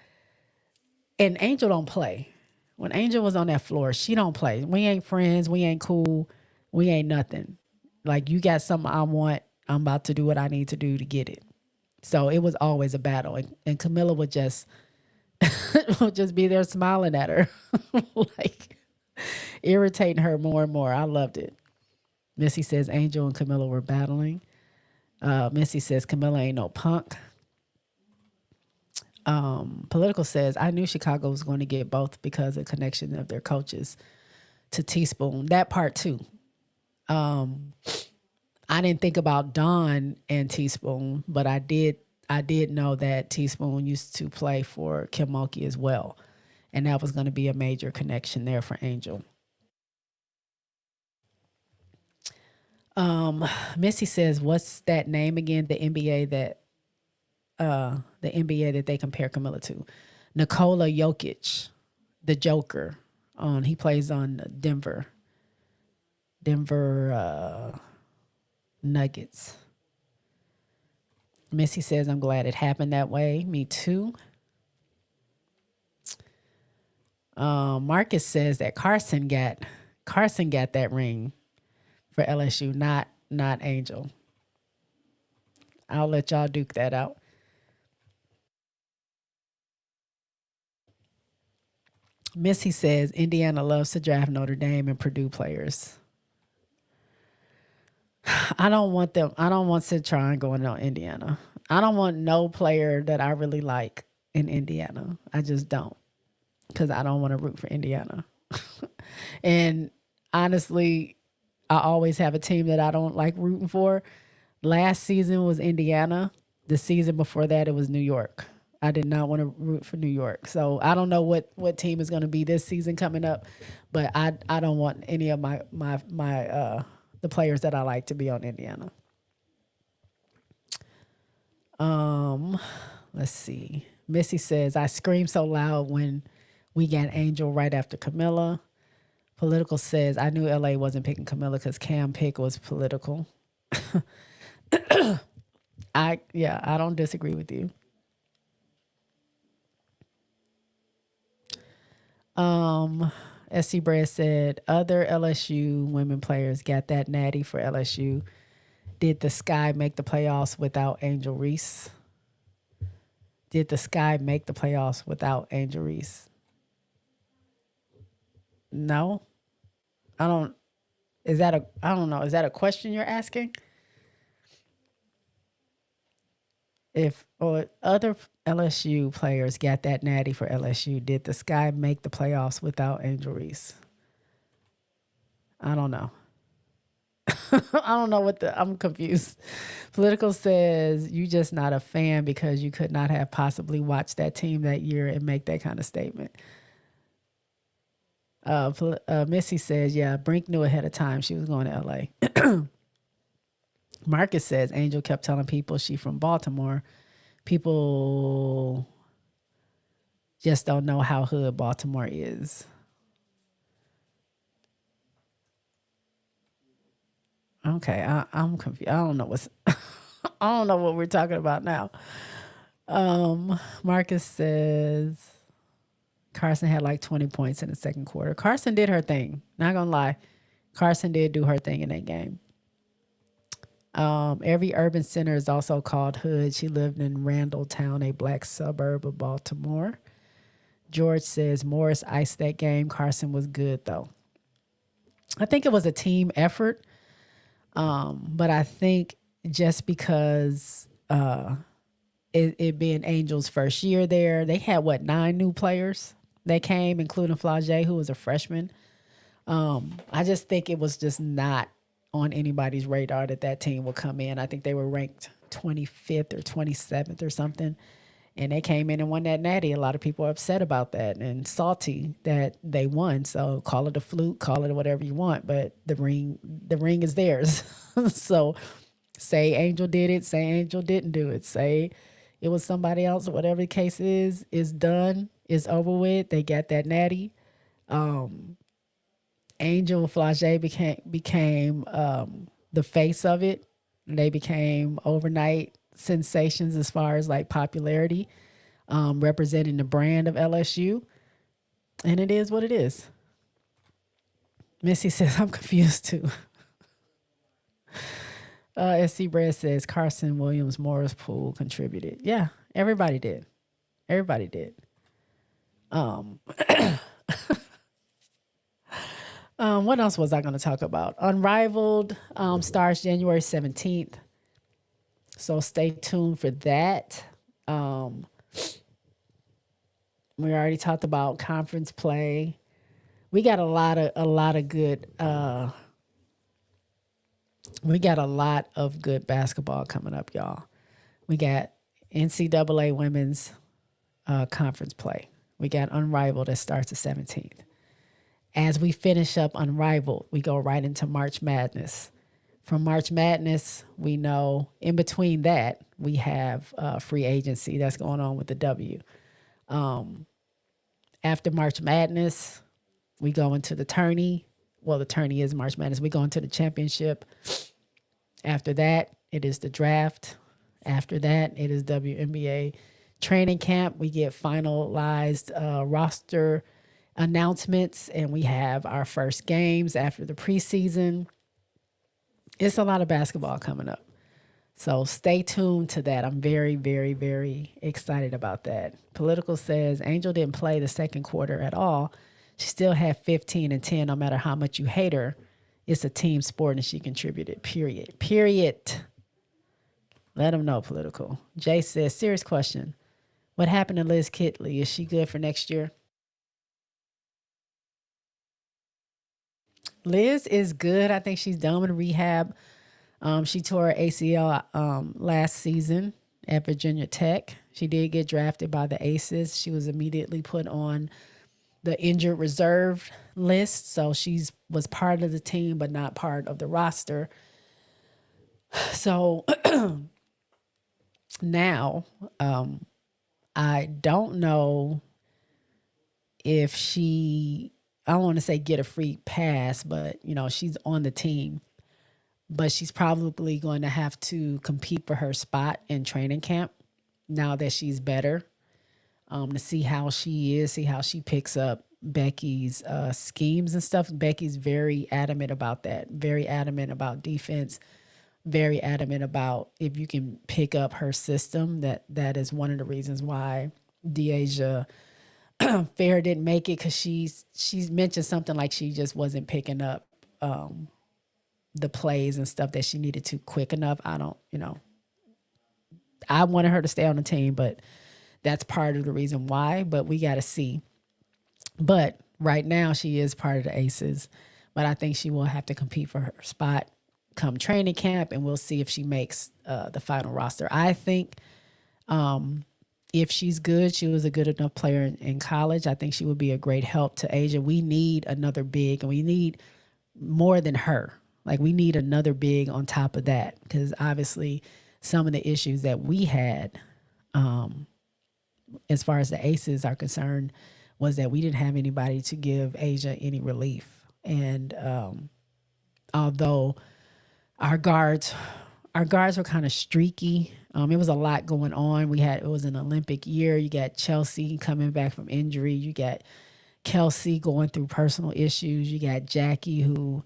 and Angel don't play. When Angel was on that floor, she don't play. We ain't friends. We ain't cool. We ain't nothing. Like, you got something I want, I'm about to do what I need to do to get it. So it was always a battle. And Camilla would just be there smiling at her, like irritating her more and more. I loved it. Missy says Angel and Camilla were battling. Missy says Camilla ain't no punk. Political says, I knew Chicago was going to get both because of the connection of their coaches to Teaspoon. That part too. I didn't think about Dawn and Teaspoon, but I did know that Teaspoon used to play for Kim Mulkey as well. And that was going to be a major connection there for Angel. Missy says, what's that name again? The NBA that they compare Camilla to. Nikola Jokic, the Joker. He plays on Denver. Nuggets. Missy says, I'm glad it happened that way. Me too. Marcus says that Carson got that ring for LSU, not Angel. I'll let y'all duke that out. Missy says Indiana loves to draft Notre Dame and Purdue players. I don't want them. I don't want Citron going on Indiana. I don't want no player that I really like in Indiana. I just don't, because I don't want to root for Indiana. And honestly, I always have a team that I don't like rooting for. Last season was Indiana. The season before that, it was New York. I did not want to root for New York. So I don't know what team is going to be this season coming up, but I don't want any of my the players that I like to be on Indiana. Let's see. Missy says, I screamed so loud when we got Angel right after Camilla. Political says, I knew LA wasn't picking Camilla because Cam pick was political. I don't disagree with you. SC Bread said, other LSU women players got that natty for LSU. Did the Sky make the playoffs without Angel Reese? Did the Sky make the playoffs without Angel Reese? No. I don't I don't know. Is that a question you're asking? If or other LSU players got that natty for LSU, did the Sky make the playoffs without Angel Reese? I don't know. I don't know I'm confused. Political says you just not a fan because you could not have possibly watched that team that year and make that kind of statement. Missy says, yeah, Brink knew ahead of time she was going to LA. Marcus says Angel kept telling people she from Baltimore. People just don't know how hood Baltimore is. Okay, I'm confused. I don't know I don't know what we're talking about now. Marcus says Carson had like 20 points in the second quarter. Carson did her thing. Not gonna lie, Carson did do her thing in that game. Every urban center is also called hood. She lived in Randalltown, a black suburb of Baltimore. George says Morris iced that game. Carson was good though. I think it was a team effort. But I think just because it being Angel's first year there, they had 9 new players that came, including Flage, who was a freshman. I just think it was just not on anybody's radar that team would come in. I think they were ranked 25th or 27th or something. And they came in and won that natty. A lot of people are upset about that and salty that they won. So call it a fluke, call it whatever you want, but the ring is theirs. So say Angel did it, say Angel didn't do it, say it was somebody else, whatever the case is done, is over with. They got that natty. Angel Flage became the face of it. They became overnight sensations as far as like popularity, representing the brand of LSU. And it is what it is. Missy says, I'm confused too. SC Bread says Carson Williams Morris Poole contributed. Yeah, everybody did. Everybody did. What else was I going to talk about? Unrivaled starts January 17th. So stay tuned for that. We already talked about conference play. We got a lot of good basketball coming up, y'all. We got NCAA women's conference play. We got Unrivaled that starts the 17th. As we finish up Unrivaled, we go right into March Madness. From March Madness, we know in between that, we have free agency that's going on with the W. After March Madness, we go into the tourney. Well, the tourney is March Madness. We go into the championship. After that, it is the draft. After that, it is WNBA training camp. We get finalized roster announcements, and we have our first games after the preseason. It's a lot of basketball coming up. So stay tuned to that. I'm very, very, very excited about that. Political says Angel didn't play the second quarter at all. She still had 15 and 10, no matter how much you hate her. It's a team sport and she contributed, period. Period. Let them know, Political. Jay says, serious question. What happened to Liz Kitley? Is she good for next year? Liz is good. I think she's done with rehab. She tore her ACL last season at Virginia Tech. She did get drafted by the Aces. She was immediately put on the injured reserve list. So she's was part of the team, but not part of the roster. So now I don't know if she, I don't want to say get a free pass, but she's on the team. But she's probably going to have to compete for her spot in training camp now that she's better, to see how she is, see how she picks up Becky's schemes and stuff. Becky's very adamant about that, very adamant about defense, very adamant about if you can pick up her system. That is one of the reasons why Deasia Fair didn't make it, because she's mentioned something like she just wasn't picking up the plays and stuff that she needed to quick enough. I wanted her to stay on the team, but that's part of the reason why. But we got to see. But right now she is part of the Aces, but I think she will have to compete for her spot come training camp, and we'll see if she makes the final roster. I think if she's good, she was a good enough player in college. I think she would be a great help to Asia. We need another big, and we need more than her. Like, we need another big on top of that, because obviously some of the issues that we had as far as the Aces are concerned was that we didn't have anybody to give Asia any relief. And although our guards were kind of streaky, it was a lot going on. It was an Olympic year. You got Chelsea coming back from injury. You got Kelsey going through personal issues. You got Jackie, who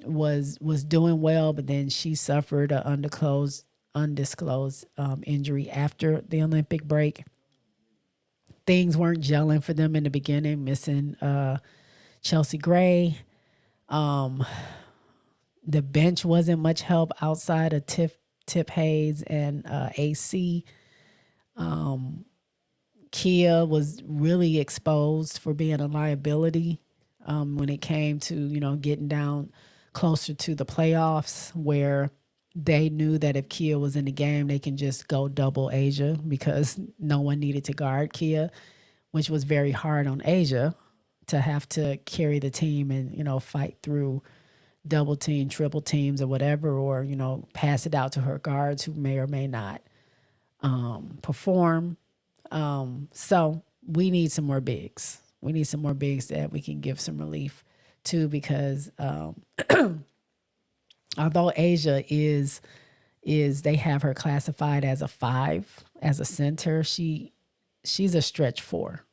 was doing well, but then she suffered an undisclosed injury after the Olympic break. Things weren't gelling for them in the beginning, missing Chelsea Gray. The bench wasn't much help outside of Tip Hayes and AC. Kia was really exposed for being a liability when it came to, getting down closer to the playoffs, where they knew that if Kia was in the game, they can just go double Asia because no one needed to guard Kia, which was very hard on Asia to have to carry the team and, fight through double team, triple teams or whatever, or, pass it out to her guards who may or may not perform. So we need some more bigs. We need some more bigs that we can give some relief to, because although Asia is they have her classified as a 5 as a center, she's a stretch 4,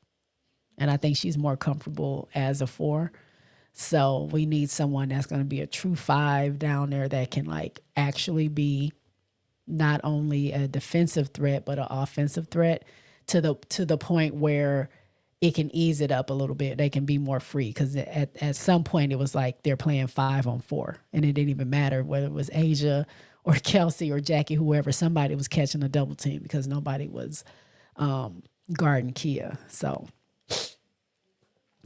and I think she's more comfortable as a 4. So we need someone that's going to be a true 5 down there that can actually be not only a defensive threat but an offensive threat to the point where it can ease it up a little bit. They can be more free, because at some point it was like they're playing 5-on-4, and it didn't even matter whether it was Asia or Kelsey or Jackie, whoever. Somebody was catching a double team because nobody was guarding Kia. So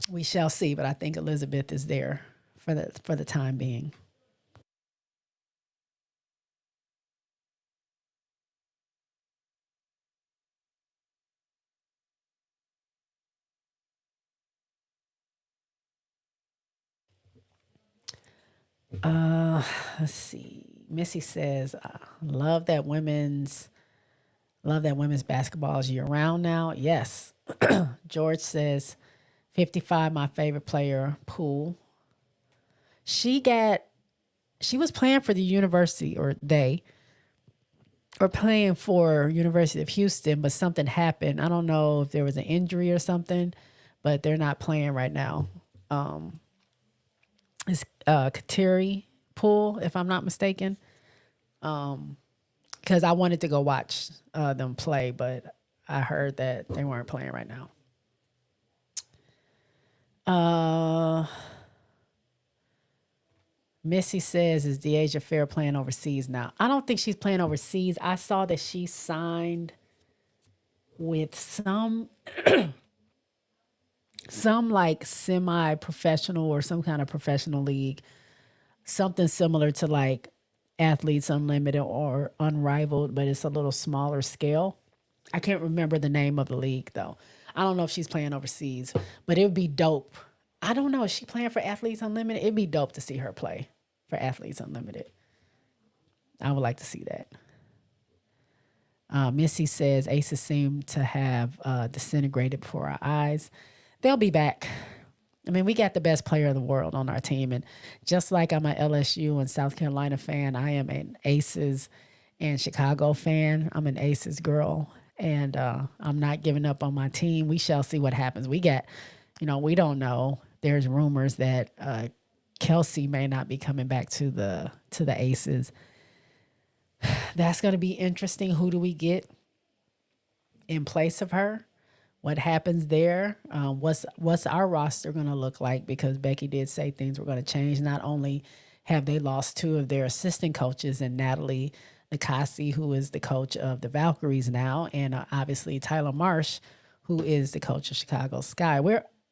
we shall see, but I think Elizabeth is there for the time being. Let's see. Missy says, love that women's basketball is year round now. Yes. George says 55, my favorite player, Poole. She got she was playing for the university, or they were playing for University of Houston, but something happened. I don't know if there was an injury or something, but they're not playing right now. It's Kateri Poole, if I'm not mistaken. Because I wanted to go watch them play, but I heard that they weren't playing right now. Missy says, is Deasia Fair playing overseas now? I don't think she's playing overseas. I saw that she signed with some like semi-professional or some kind of professional league, something similar to like Athletes Unlimited or Unrivaled, but it's a little smaller scale. I can't remember the name of the league though. I don't know if she's playing overseas, but it would be dope. I don't know. Is she playing for Athletes Unlimited? It'd be dope to see her play for Athletes Unlimited. I would like to see that. Missy says Aces seem to have disintegrated before our eyes. They'll be back. I mean, we got the best player in the world on our team. And just like I'm an LSU and South Carolina fan, I am an Aces and Chicago fan. I'm an Aces girl. And I'm not giving up on my team. We shall see what happens. We don't know. There's rumors that Kelsey may not be coming back to the Aces. That's going to be interesting. Who do we get in place of her? What happens there? What's our roster going to look like? Because Becky did say things were going to change. Not only have they lost two of their assistant coaches, and Natalie Nikasi, who is the coach of the Valkyries now, and obviously Tyler Marsh, who is the coach of Chicago Sky.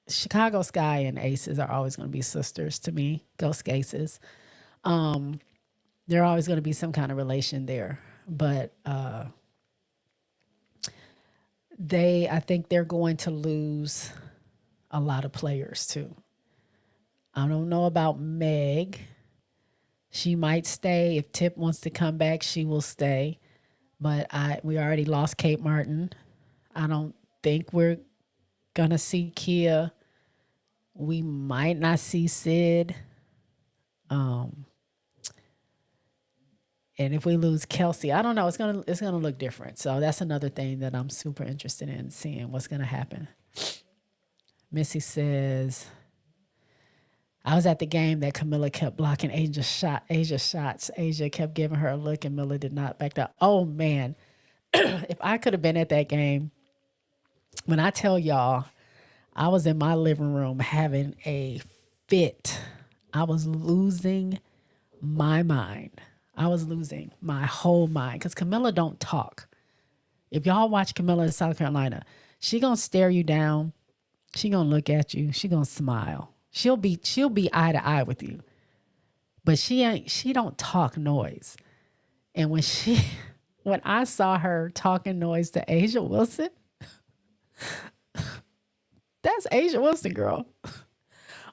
Chicago Sky and Aces are always going to be sisters to me. Go Aces. There always going to be some kind of relation there, but I think they're going to lose a lot of players too. I don't know about Meg. She might stay. If Tip wants to come back, she will stay. But we already lost Kate Martin. I don't think we're going to see Kia. We might not see Sid. And if we lose Kelsey, I don't know. It's gonna look different. So that's another thing that I'm super interested in seeing what's gonna happen. Missy says, I was at the game that Camilla kept blocking Asia's shots. Asia kept giving her a look and Miller did not back up. Oh man. If I could have been at that game, when I tell y'all, I was in my living room having a fit. I was losing my mind. I was losing my whole mind because Camilla don't talk. If y'all watch Camilla in South Carolina, she gonna stare you down. She gonna look at you. She gonna smile. She'll be eye to eye with you, but she don't talk noise. And when I saw her talking noise to Asia Wilson, that's Asia Wilson, girl.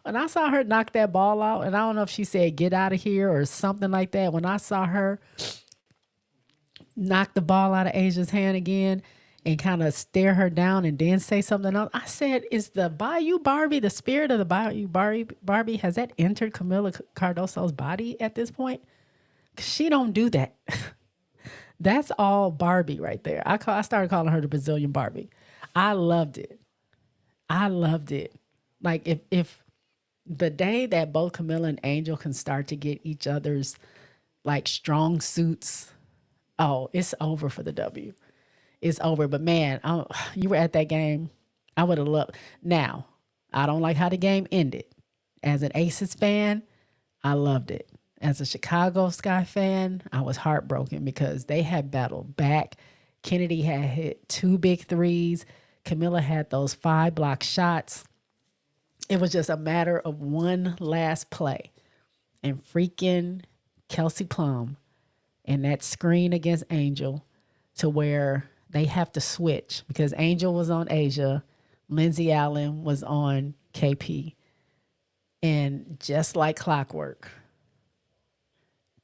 When I saw her knock that ball out, and I don't know if she said, get out of here or something like that. When I saw her knock the ball out of Asia's hand again and kind of stare her down and then say something else, I said, is the Bayou Barbie, the spirit of the Bayou Barbie, has that entered Camila Cardoso's body at this point? 'Cause she don't do that. That's all Barbie right there. I started calling her the Brazilian Barbie. I loved it. Like if the day that both Camilla and Angel can start to get each other's like strong suits, oh, it's over for the W. It's over. But man, you were at that game. I would have loved. Now, I don't like how the game ended. As an Aces fan, I loved it. As a Chicago Sky fan, I was heartbroken because they had battled back. Kennedy had hit 2 big threes. Camilla had those 5 block shots. It was just a matter of one last play. And freaking Kelsey Plum and that screen against Angel to where they have to switch because Angel was on Asia, Lindsay Allen was on KP. And just like clockwork,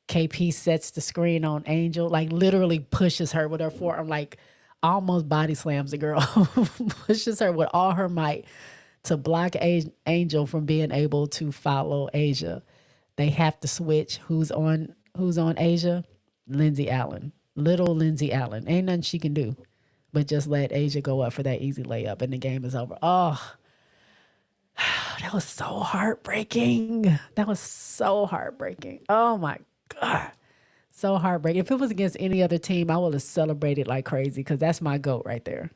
KP sets the screen on Angel, like literally pushes her with her forearm, like almost body slams the girl, pushes her with all her might to block Angel from being able to follow Asia. they have to switch who's on Asia. Lindsay Allen, little Lindsay Allen, ain't nothing she can do but just let Asia go up for that easy layup and the game is over. Oh, that was so heartbreaking. That was so heartbreaking. Oh my God. So heartbreaking. If it was against any other team, I would have celebrated like crazy because that's my GOAT right there.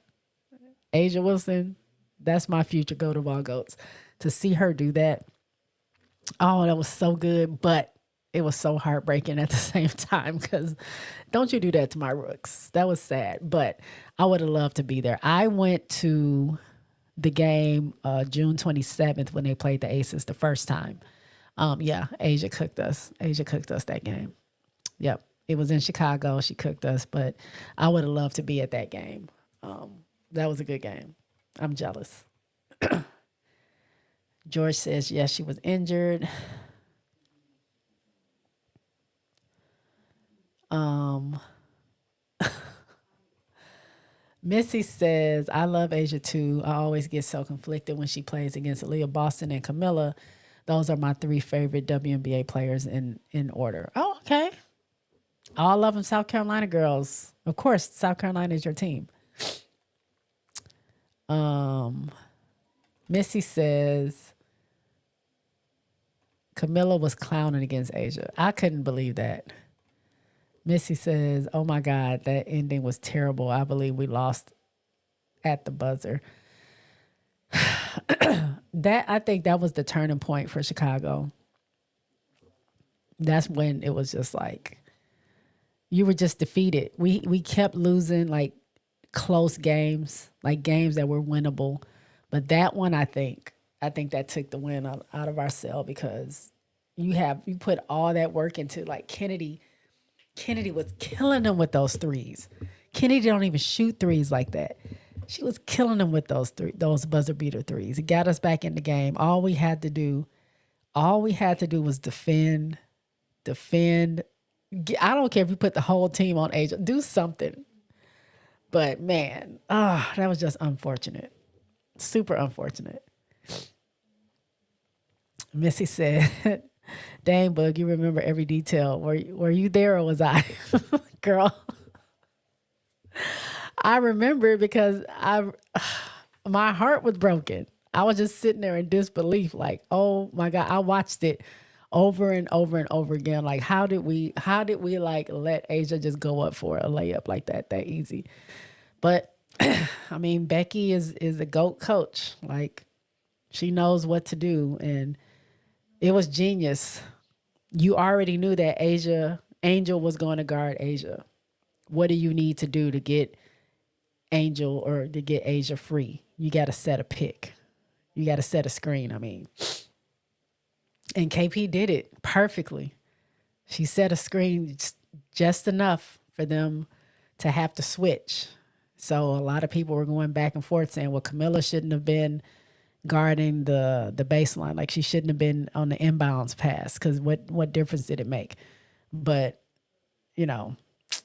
Asia Wilson, that's my future GOAT of all GOATs. To see her do that, oh, that was so good. But it was so heartbreaking at the same time because don't you do that to my Rooks. That was sad. But I would have loved to be there. I went to the game June 27th when they played the Aces the first time. Yeah, Asia cooked us. Asia cooked us that game. Yep. It was in Chicago. She cooked us, but I would have loved to be at that game. That was a good game. I'm jealous. George says, yes, she was injured. Missy says, I love Asia too. I always get so conflicted when she plays against Aaliyah Boston and Camilla. Those are my three favorite WNBA players in order. Oh, okay. All of them South Carolina girls. Of course, South Carolina is your team. Missy says, Camilla was clowning against Asia. I couldn't believe that. Missy says, oh my God, that ending was terrible. I believe we lost at the buzzer. I think that was the turning point for Chicago. That's when it was just like, you were just defeated. We kept losing like close games, like games that were winnable. But that one, I think that took the win out of our cell because you put all that work into like Kennedy was killing them with those threes. Kennedy don't even shoot threes like that. She was killing them with those buzzer beater threes. It got us back in the game. All we had to do was defend. I don't care if you put the whole team on Asia. Do something. But man, that was just unfortunate. Super unfortunate. Missy said, dang, Bug, you remember every detail. Were you there or was I? Girl, I remember because my heart was broken. I was just sitting there in disbelief like, oh my God, I watched it over and over and over again. Like, how did we like let Asia just go up for a layup like that easy? But I mean, Becky is a GOAT coach. Like, she knows what to do. And it was genius. You already knew that Angel was going to guard Asia. What do you need to do to get Angel or to get Asia free? You got to set a pick. You got to set a screen, I mean. And KP did it perfectly. She set a screen just enough for them to have to switch. So a lot of people were going back and forth saying, well, Camilla shouldn't have been guarding the baseline. Like, she shouldn't have been on the inbounds pass because what difference did it make? But,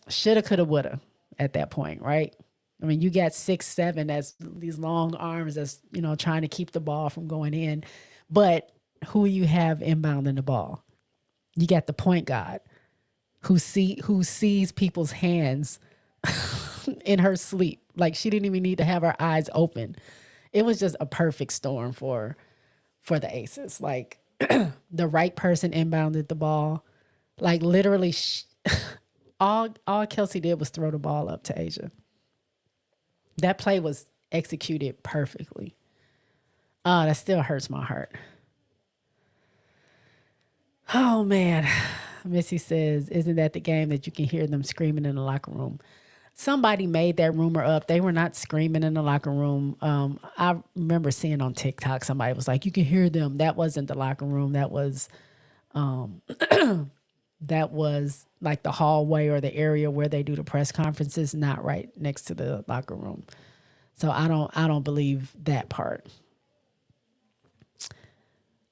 shoulda, coulda, woulda at that point, right? I mean, you got 6'7" as these long arms that's, trying to keep the ball from going in. But who you have inbounding the ball? You got the point guard who sees people's hands in her sleep. Like, she didn't even need to have her eyes open. It was just a perfect storm for the Aces. Like, the right person inbounded the ball. Like, literally, all Kelsey did was throw the ball up to Asia. That play was executed perfectly. Oh, that still hurts my heart. Oh, man. Missy says, isn't that the game that you can hear them screaming in the locker room? Somebody made that rumor up. They were not screaming in the locker room. I remember seeing on TikTok, somebody was like, you can hear them. That wasn't the locker room. That was like the hallway or the area where they do the press conferences, not right next to the locker room. So I don't believe that part.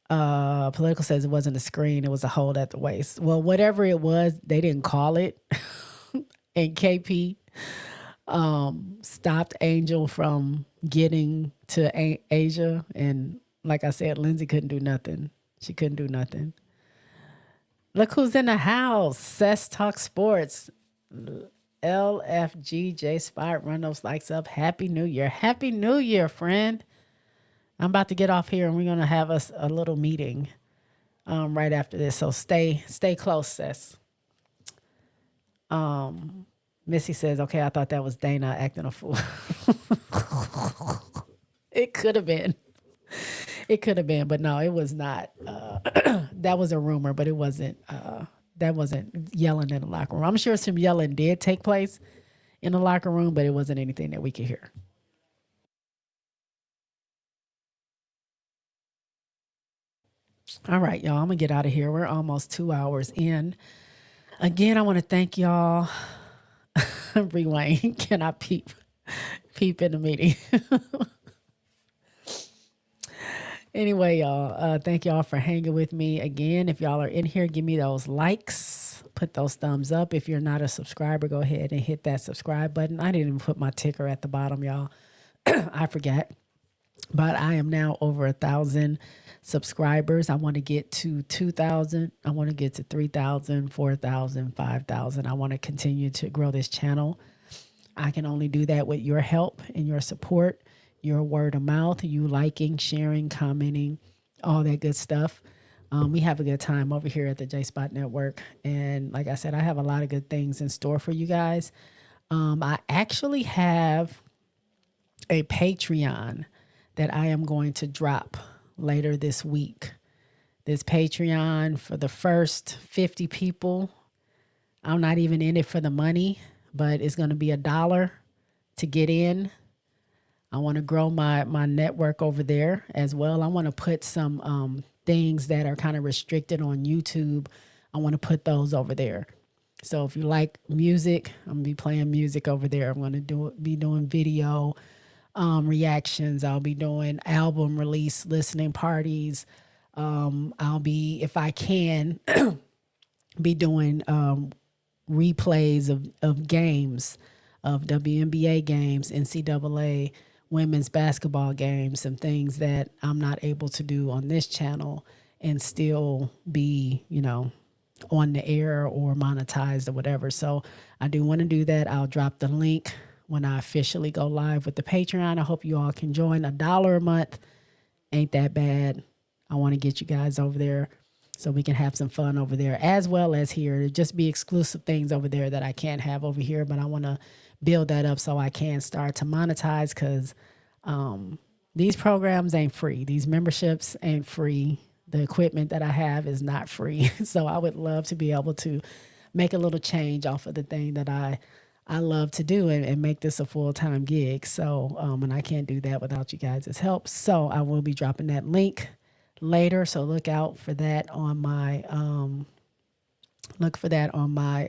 Political says it wasn't a screen, it was a hold at the waist. Well, whatever it was, they didn't call it. And KP stopped Angel from getting to Asia. And like I said, Lindsay couldn't do nothing. She couldn't do nothing. Look who's in the house. Cess Talk Sports. LFG Spot. Run those likes up. Happy New Year. Happy New Year, friend. I'm about to get off here and we're going to have us a little meeting right after this. So stay close, Cess. Missy says, okay, I thought that was Dana acting a fool. It could have been. It could have been, but no, it was not. That was a rumor, but it wasn't. That wasn't yelling in the locker room. I'm sure some yelling did take place in the locker room, but it wasn't anything that we could hear. All right, y'all, I'm going to get out of here. We're almost 2 hours in. Again, I want to thank y'all. Rewind. Can I peep in the meeting? Anyway, y'all, thank y'all for hanging with me. Again, if y'all are in here, give me those likes. Put those thumbs up. If you're not a subscriber, go ahead and hit that subscribe button. I didn't even put my ticker at the bottom, y'all. I forget. But I am now over 1,000 subscribers. I want to get to 2,000. I want to get to 3,000, 4,000, 5,000. I want to continue to grow this channel. I can only do that with your help and your support, your word of mouth, you liking, sharing, commenting, all that good stuff. We have a good time over here at the JSpotNetwork. And like I said, I have a lot of good things in store for you guys. I actually have a Patreon that I am going to drop later this week. This Patreon for the first 50 people, I'm not even in it for the money, but it's going to be $1 to get in. I want to grow my network over there as well. I want to put some things that are kind of restricted on YouTube. I want to put those over there. So if you like music, I'm going to be playing music over there. I'm going to be doing video reactions. I'll be doing album release listening parties. I'll be, if I can, be doing replays of games, of WNBA games, NCAA women's basketball games, some things that I'm not able to do on this channel and still be, on the air or monetized or whatever. So I do want to do that. I'll drop the link when I officially go live with the Patreon. I hope you all can join. $1 a month ain't that bad. I want to get you guys over there so we can have some fun over there as well as here. It'll just be exclusive things over there that I can't have over here, but I want to build that up so I can start to monetize because these programs ain't free. These memberships ain't free. The equipment that I have is not free. So I would love to be able to make a little change off of the thing that I love to do and make this a full-time gig. So, and I can't do that without you guys' help. So I will be dropping that link later. So look out for that on my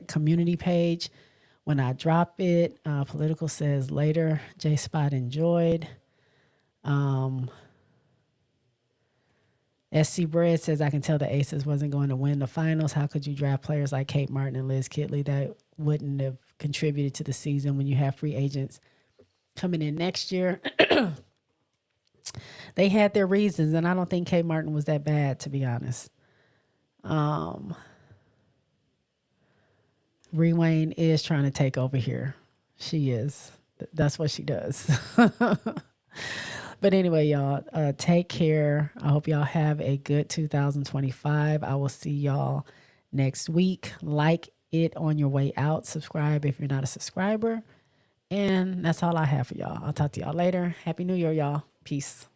community page. When I drop it, Political says later, JSpot enjoyed. SC Bread says, I can tell the Aces wasn't going to win the finals. How could you draft players like Kate Martin and Liz Kitley that wouldn't have contributed to the season when you have free agents coming in next year? They had their reasons, and I don't think Kate Martin was that bad, to be honest. Rewane is trying to take over here. She is. That's what she does. But anyway, y'all, take care. I hope y'all have a good 2025. I will see y'all next week. Like it on your way out. Subscribe if you're not a subscriber. And that's all I have for y'all. I'll talk to y'all later. Happy New Year, y'all. Peace.